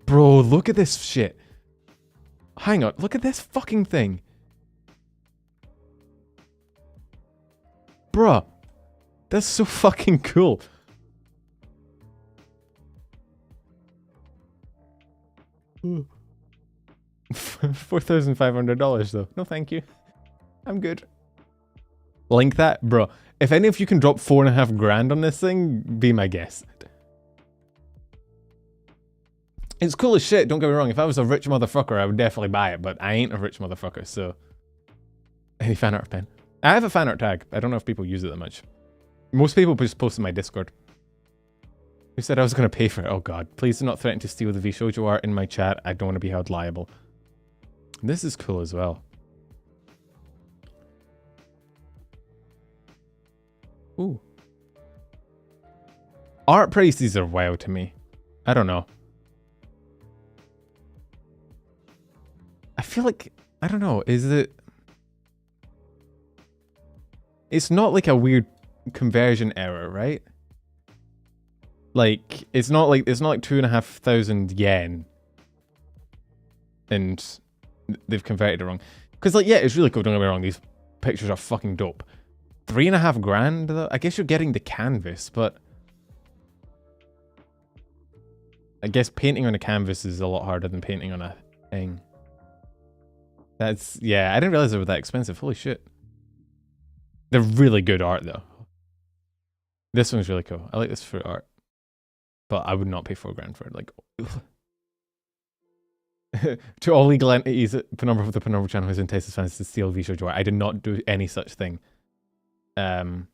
Bro, look at this shit. Hang on, look at this fucking thing. Bruh, that's so fucking cool. $4,500 though. No, thank you. I'm good. Link that, bro. If any of you can drop 4.5 grand on this thing, be my guest. It's cool as shit, don't get me wrong. If I was a rich motherfucker, I would definitely buy it, but I ain't a rich motherfucker, so. Any fan art pen? I have a fan art tag. I don't know if people use it that much. Most people just post in my Discord. Who said I was going to pay for it? Oh god. Please do not threaten to steal the Vshojo art in my chat. I don't want to be held liable. This is cool as well. Ooh. Art prices are wild to me. I don't know. I feel like, I don't know, is it... It's not like a weird conversion error, right? Like, it's not like 2,500 yen. And they've converted it wrong. Because, like, yeah, it's really cool, don't get me wrong, these pictures are fucking dope. 3.5 grand, though? I guess you're getting the canvas, but... I guess painting on a canvas is a lot harder than painting on a thing. That's, yeah, I didn't realize they were that expensive. Holy shit. They're really good art, though. This one's really cool. I like this for art. But I would not pay 4 grand for it. Like, to all legal entities, Penumbra of the Penumbra channel who's enticed fans to steal Vshojo art. I did not do any such thing. Are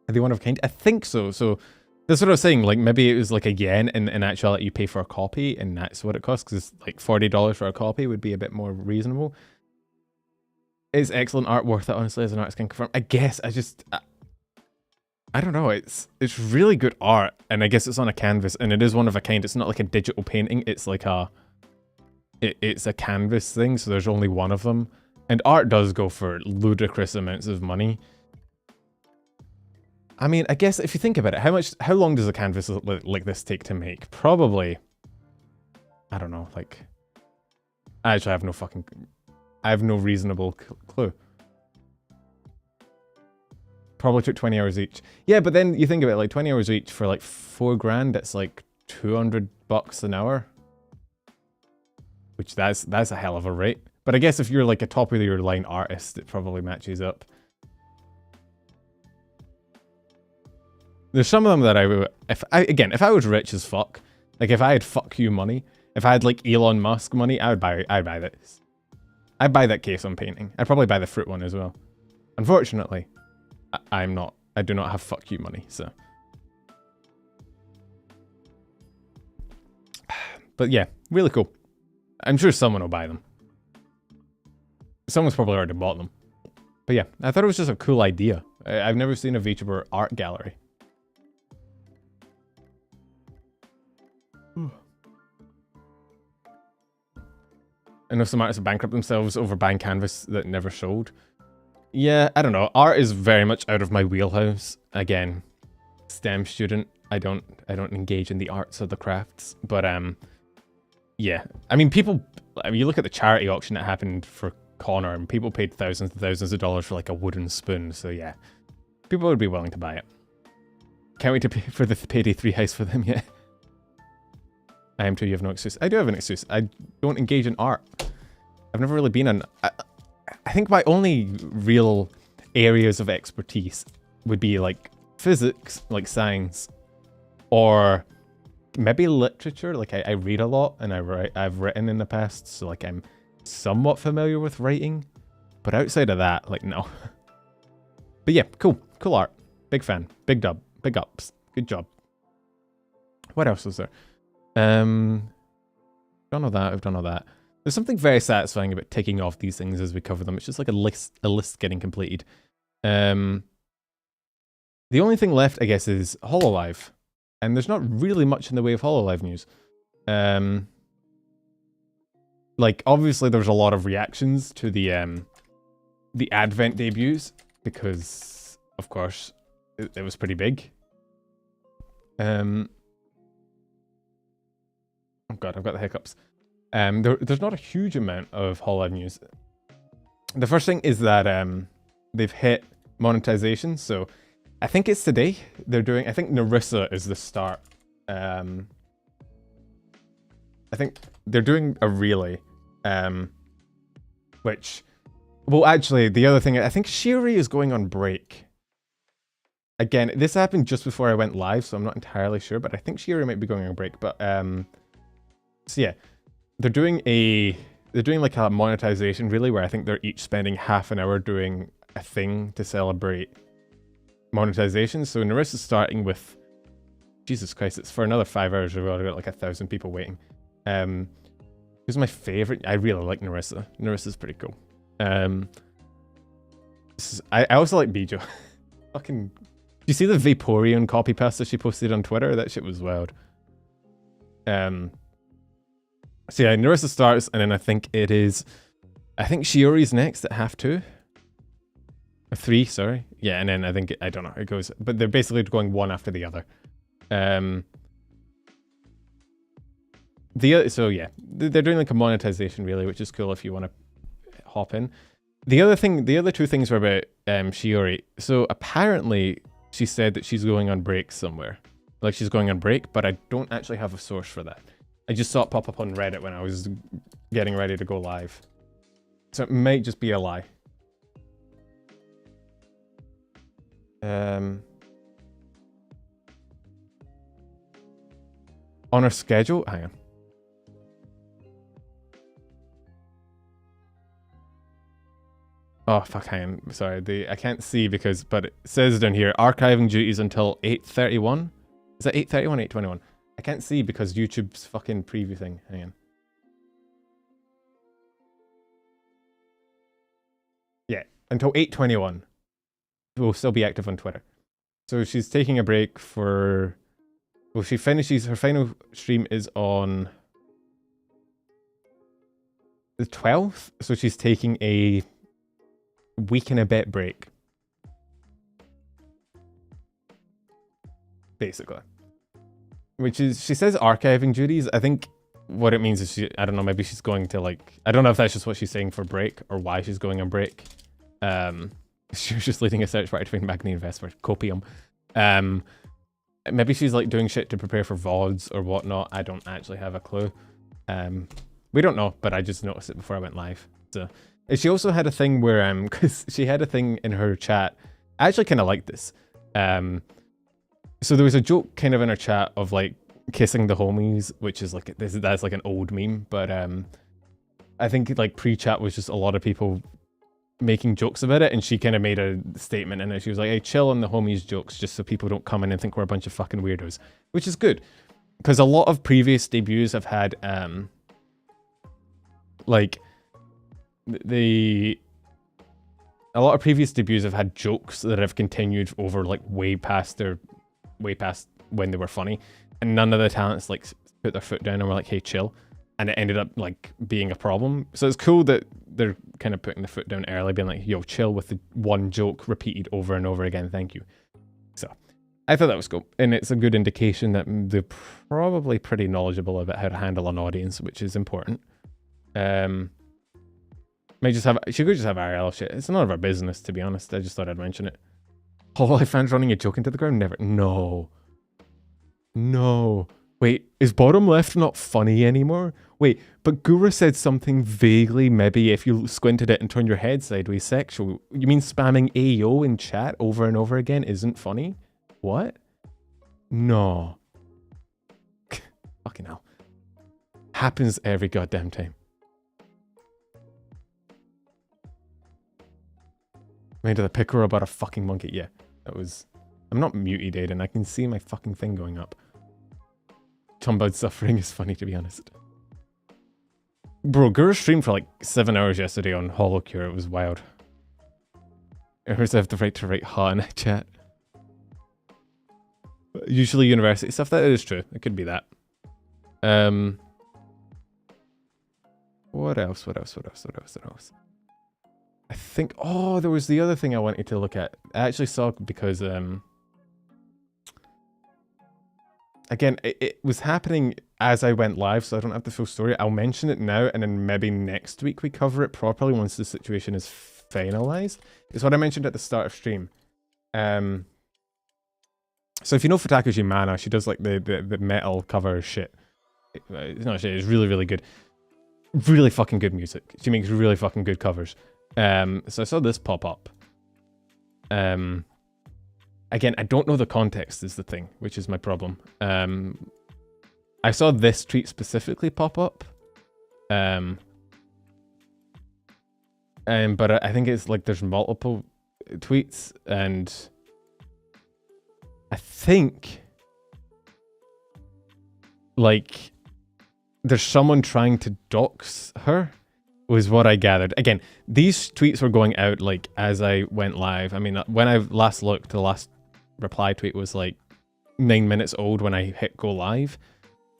they one of a kind? I think so. So that's what I was saying. Like, maybe it was like a yen, and in actuality you pay for a copy, and that's what it costs, because it's like $40 for a copy would be a bit more reasonable. It's excellent art, worth it, honestly, as an artist can confirm. I guess, I don't know, it's really good art, and I guess it's on a canvas, and it is one of a kind. It's not like a digital painting, it's like it's a canvas thing, so there's only one of them. And art does go for ludicrous amounts of money. I mean, I guess if you think about it, how long does a canvas like this take to make? Probably, I don't know, like, I actually have no reasonable clue. Probably took 20 hours each. Yeah, but then you think about it, like 20 hours each for like 4 grand, that's like $200 an hour. Which that's a hell of a rate. But I guess if you're like a top of your line artist, it probably matches up. There's some of them that I would, if I was rich as fuck, like if I had fuck you money, if I had like Elon Musk money, I'd buy this. I'd buy that case on painting. I'd probably buy the fruit one as well. Unfortunately, I do not have fuck you money, so. But yeah, really cool. I'm sure someone will buy them. Someone's probably already bought them. But yeah, I thought it was just a cool idea. I've never seen a VTuber art gallery. I know some artists bankrupt themselves over buying canvas that never sold. Yeah, I don't know. Art is very much out of my wheelhouse. Again, STEM student. I don't engage in the arts or the crafts. But yeah. I mean, you look at the charity auction that happened for Connor, and people paid thousands and thousands of dollars for like a wooden spoon. So yeah, people would be willing to buy it. Can't wait to pay for the Payday 3 heist for them yet. I am too, you have no excuse. I do have an excuse. I don't engage in art. I've never really been I think my only real areas of expertise would be like physics, like science, or maybe literature. Like I read a lot and I've written in the past, so like I'm somewhat familiar with writing. But outside of that, like no. But yeah, cool art. Big fan. Big dub. Big ups. Good job. What else was there? Done all that, I've done all that. There's something very satisfying about ticking off these things as we cover them. It's just like a list getting completed. The only thing left, I guess, is Hololive. And there's not really much in the way of Hololive news. Like, obviously there's a lot of reactions to the Advent debuts, because, of course, it was pretty big. Oh god, I've got the hiccups. There's not a huge amount of Hololive news. The first thing is that they've hit monetization, so I think it's today. I think Narissa is the start. I think they're doing a relay, which, well, actually, the other thing, I think Shiri is going on break. Again, this happened just before I went live, so I'm not entirely sure, but I think Shiri might be going on break. But so yeah, they're doing like a monetization really, where I think they're each spending half an hour doing a thing to celebrate monetization. So Narissa's starting with, Jesus Christ, it's for another 5 hours. We've already got like 1,000 people waiting. Who's my favorite? I really like Narissa. Narissa's pretty cool. I also like Bijo. Fucking, do you see the Vaporeon copy pasta she posted on Twitter? That shit was wild. So yeah, Narissa starts, and then I think Shiori's next at 2:30. 3, sorry. Yeah, and then I don't know how it goes. But they're basically going one after the other. So yeah, they're doing like a monetization really, which is cool if you want to hop in. The other two things were about Shiori. So apparently she said that she's going on break somewhere. Like she's going on break, but I don't actually have a source for that. I just saw it pop up on Reddit when I was getting ready to go live. So it might just be a lie. On her schedule? Hang on. Oh, fuck, hang on. Sorry, I can't see but it says down here, archiving duties until 8:31. Is that 8:31, 8:21? I can't see because YouTube's fucking preview thing. Hang on. Yeah, until 8:21. We'll still be active on Twitter. So she's taking a break for... Well, she finishes... Her final stream is on the 12th. So she's taking a week and a bit break. Basically. Which is, she says archiving duties. I think what it means is I don't know, maybe she's going to like, I don't know if that's just what she's saying for break or why she's going on break. She was just leading a search party to find Magni Invest for copium. Maybe she's like doing shit to prepare for VODs or whatnot. I don't actually have a clue. We don't know, but I just noticed it before I went live. So and she also had a thing where because she had a thing in her chat. I actually kind of like this. So there was a joke kind of in her chat of like kissing the homies, which is like that's like an old meme, but I think like pre-chat was just a lot of people making jokes about it, and she kind of made a statement in it. She was like, hey, chill on the homies jokes just so people don't come in and think we're a bunch of fucking weirdos, which is good because a lot of previous debuts have had like a lot of previous debuts have had jokes that have continued over like way past when they were funny, and none of the talents like put their foot down and were like, hey, chill, and it ended up like being a problem. So it's cool that they're kind of putting the foot down early, being like, yo, chill with the one joke repeated over and over again, thank you. So I thought that was cool, and it's a good indication that they're probably pretty knowledgeable about how to handle an audience, which is important. She could just have IRL shit. It's none of our business, to be honest. I just thought I'd mention it. Hololive fans running a joke into the ground? Never. No. No. Wait, is bottom left not funny anymore? Wait, but Gura said something vaguely, maybe if you squinted it and turned your head sideways, sexual. You mean spamming AO in chat over and over again isn't funny? What? No. Fucking hell. Happens every goddamn time. Made of the picker about a fucking monkey. Yeah, that was... I'm not muted, Aiden. I can see my fucking thing going up. Tombowed suffering is funny, to be honest. Bro, Guru streamed for like 7 hours yesterday on Holocure. It was wild. I have the right to write ha in a chat. Usually university stuff. That is true. It could be that. What else? What else? I think... Oh, there was the other thing I wanted to look at. I actually saw because... Again, it was happening as I went live, so I don't have the full story. I'll mention it now, and then maybe next week we cover it properly once the situation is finalized. It's what I mentioned at the start of stream. So if you know Futakushi Mana, she does like the metal cover shit. It's not shit, it's really, really good. Really fucking good music. She makes really fucking good covers. So I saw this pop up. Again, I don't know the context is the thing, which is my problem. I saw this tweet specifically pop up. But I think it's like there's multiple tweets, and I think like there's someone trying to dox her, was what I gathered. Again, these tweets were going out like as I went live. I mean, when I last looked, the last reply tweet was like 9 minutes old when I hit go live.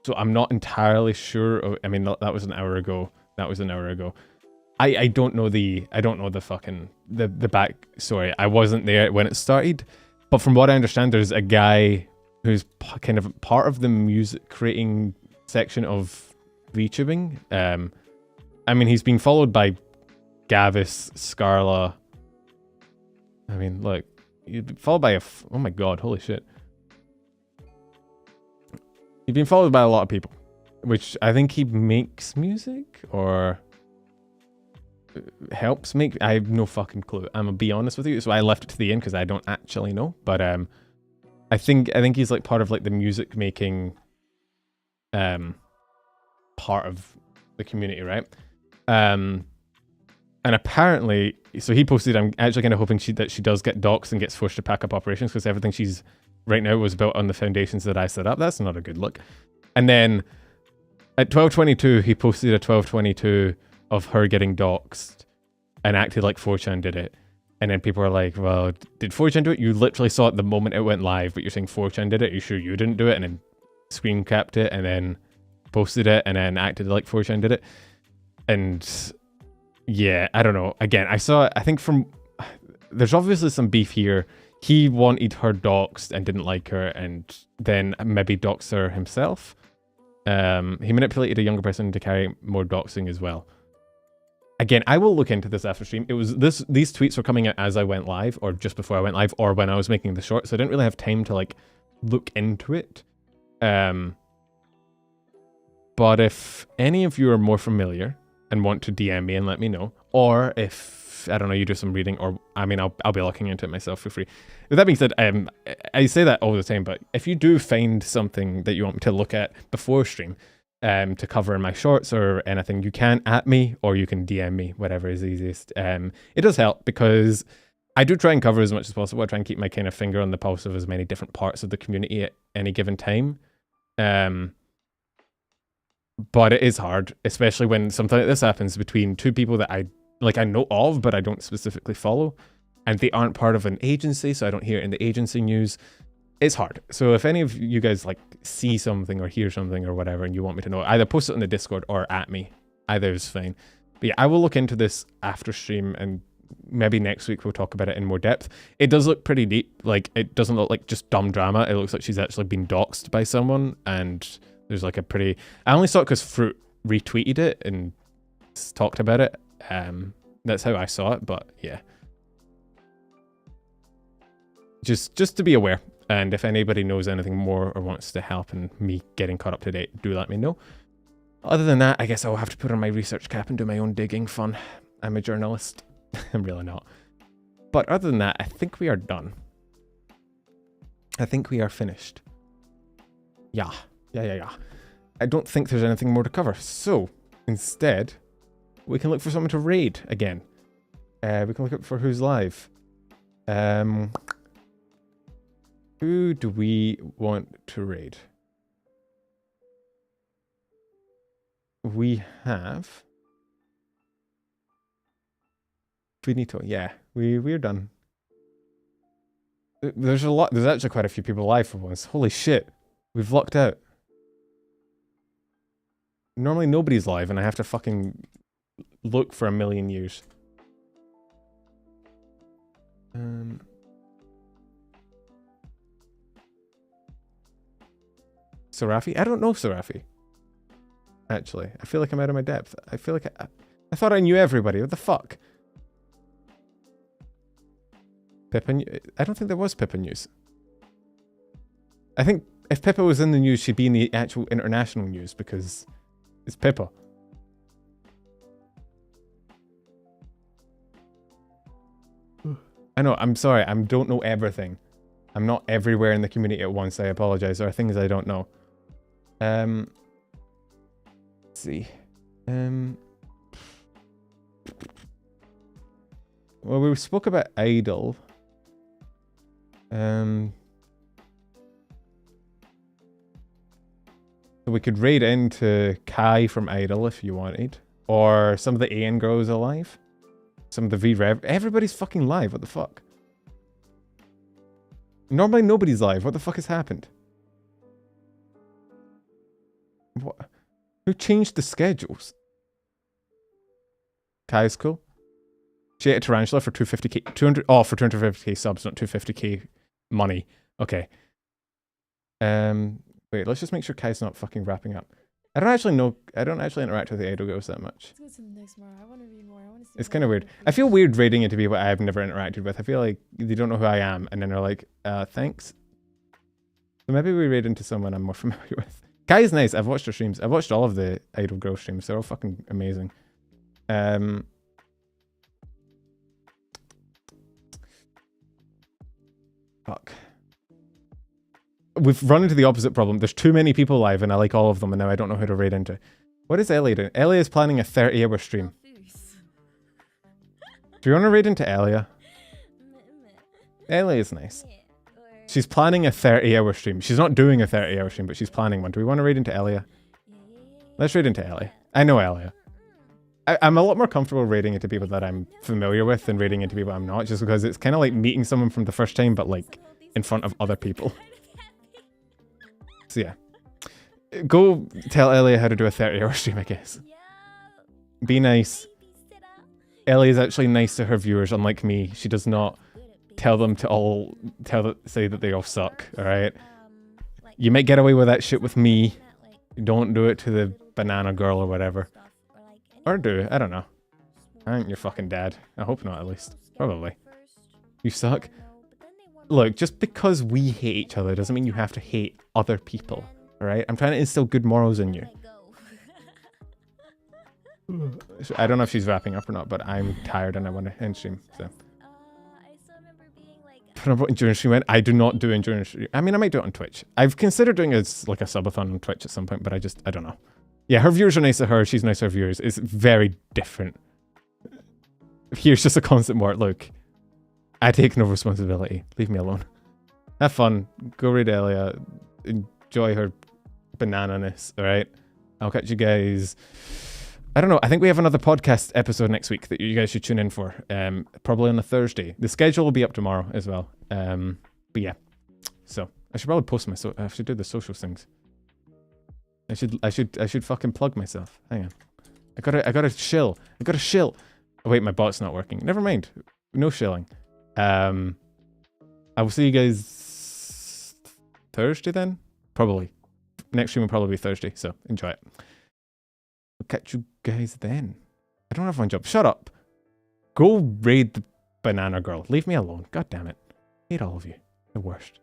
So I'm not entirely sure. I mean, that was an hour ago. That was an hour ago. I don't know the fucking the backstory. I wasn't there when it started, but from what I understand, there's a guy who's kind of part of the music creating section of VTubing. I mean, he's being followed by Gavis, Scarla. I mean, look, you've been followed by oh my god, holy shit. You've been followed by a lot of people, which I think he makes music or helps make. I have no fucking clue. I'm gonna be honest with you, so I left it to the end because I don't actually know. But I think he's like part of like the music making part of the community, right? And apparently, so he posted, I'm actually kind of hoping that she does get doxxed and gets forced to pack up operations because everything she's right now was built on the foundations that I set up. That's not a good look. And then at 12:22, he posted a 12:22 of her getting doxxed and acted like 4chan did it. And then people are like, well, did 4chan do it? You literally saw it the moment it went live, but you're saying 4chan did it? Are you sure you didn't do it? And then screen capped it and then posted it and then acted like 4chan did it. And yeah, I don't know. Again, I think there's obviously some beef here. He wanted her doxxed and didn't like her, and then maybe doxed her himself. He manipulated a younger person to carry more doxing as well. Again, I will look into this after stream. It was these tweets were coming out as I went live, or just before I went live, or when I was making the short, so I didn't really have time to like look into it. But if any of you are more familiar and want to DM me and let me know, Or if, I don't know, you do some reading, or, I mean, I'll be looking into it myself for free. With that being said, I say that all the time, but if you do find something that you want me to look at before stream, to cover in my shorts or anything, you can at me, or you can DM me, whatever is easiest. It does help, because I do try and cover as much as possible. I try and keep my kind of finger on the pulse of as many different parts of the community at any given time. But it is hard, especially when something like this happens between two people that I know of, but I don't specifically follow, and they aren't part of an agency, so I don't hear it in the agency news. It's hard. So if any of you guys like see something or hear something or whatever, and you want me to know, either post it on the Discord or at me. Either is fine. But yeah, I will look into this after stream, and maybe next week we'll talk about it in more depth. It does look pretty deep. Like, it doesn't look like just dumb drama. It looks like she's actually been doxxed by someone, and there's like a pretty... I only saw it because Fruit retweeted it and talked about it. That's how I saw it, but yeah. Just to be aware, and if anybody knows anything more or wants to help in me getting caught up to date, do let me know. Other than that, I guess I'll have to put on my research cap and do my own digging fun. I'm a journalist. I'm really not. But other than that, I think we are done. I think we are finished. Yeah. I don't think there's anything more to cover. So, instead, we can look for someone to raid again. We can look for who's live. Who do we want to raid? We have... Finito. Yeah, we're done. There's a lot. There's actually quite a few people live for once. Holy shit. We've lucked out. Normally nobody's live and I have to fucking look for a million years. Sarafi? I don't know Sarafi. Actually, I feel like I'm out of my depth. I feel like I thought I knew everybody. What the fuck? Pippa? I don't think there was Pippa news. I think if Pippa was in the news, she'd be in the actual international news because it's Pippa. I know, I'm sorry, I don't know everything. I'm not everywhere in the community at once, I apologize. There are things I don't know. Let's see. Well, we spoke about Idol. So we could raid into Kai from Idol if you wanted. Or some of the AN girls alive. Some of the V-Rev. Everybody's fucking live, what the fuck? Normally nobody's live, what the fuck has happened? What? Who changed the schedules? Kai's cool. She ate a tarantula for 250k, 200, oh, for 250k subs, not 250k money. Okay. Wait, let's just make sure Kai's not fucking wrapping up. I don't actually interact with the idol girls that much. Let's go to the next more. I want to read more. I want to see. It's kind of weird. I feel weird raiding into people I've never interacted with. I feel like they don't know who I am, and then they're like, thanks. So maybe we raid into someone I'm more familiar with. Kai's nice. I've watched her streams. I've watched all of the idol girl streams. They're all fucking amazing. Fuck. We've run into the opposite problem. There's too many people live and I like all of them and now I don't know who to raid into. What is Ellie doing? Ellie is planning a 30-hour stream. Do you want to raid into Elia? Ellie is nice. She's planning a 30-hour stream. She's not doing a 30-hour stream, but she's planning one. Do we want to raid into Elia? Let's raid into Ellie. I know Elia. I'm a lot more comfortable raiding into people that I'm familiar with than raiding into people I'm not, just because it's kind of like meeting someone from the first time, but like in front of other people. So yeah. Go tell Ellie how to do a 30-hour stream, I guess. Be nice. Ellie is actually nice to her viewers, unlike me. She does not tell them to all say that they all suck, alright? You might get away with that shit with me. Don't do it to the banana girl or whatever. Or do, I don't know. I ain't your fucking dad. I hope not, at least. Probably. You suck. Look, just because we hate each other doesn't mean you have to hate other people, alright? I'm trying to instill good morals in you. I don't know if she's wrapping up or not, but I'm tired and I want to end stream. So. I still remember being like. Put up endurance stream. I do not do endurance stream. I mean, I might do it on Twitch. I've considered doing a subathon on Twitch at some point, but I don't know. Yeah, her viewers are nice to her. She's nice to her viewers. It's very different. Here's just a constant word. Look, I take no responsibility. Leave me alone. Have fun. Go read Elia. Enjoy her banana-ness, all right? I'll catch you guys. I don't know. I think we have another podcast episode next week that you guys should tune in for. Probably on a Thursday. The schedule will be up tomorrow as well. But yeah. So I should probably post I should do the social things. I should fucking plug myself. Hang on. I gotta shill. Oh wait, my bot's not working. Never mind. No shilling. I will see you guys Thursday then? Probably. Next stream will probably be Thursday, so enjoy it. I'll catch you guys then. I don't have one job. Shut up. Go raid the banana girl. Leave me alone. God damn it. Hate all of you. The worst.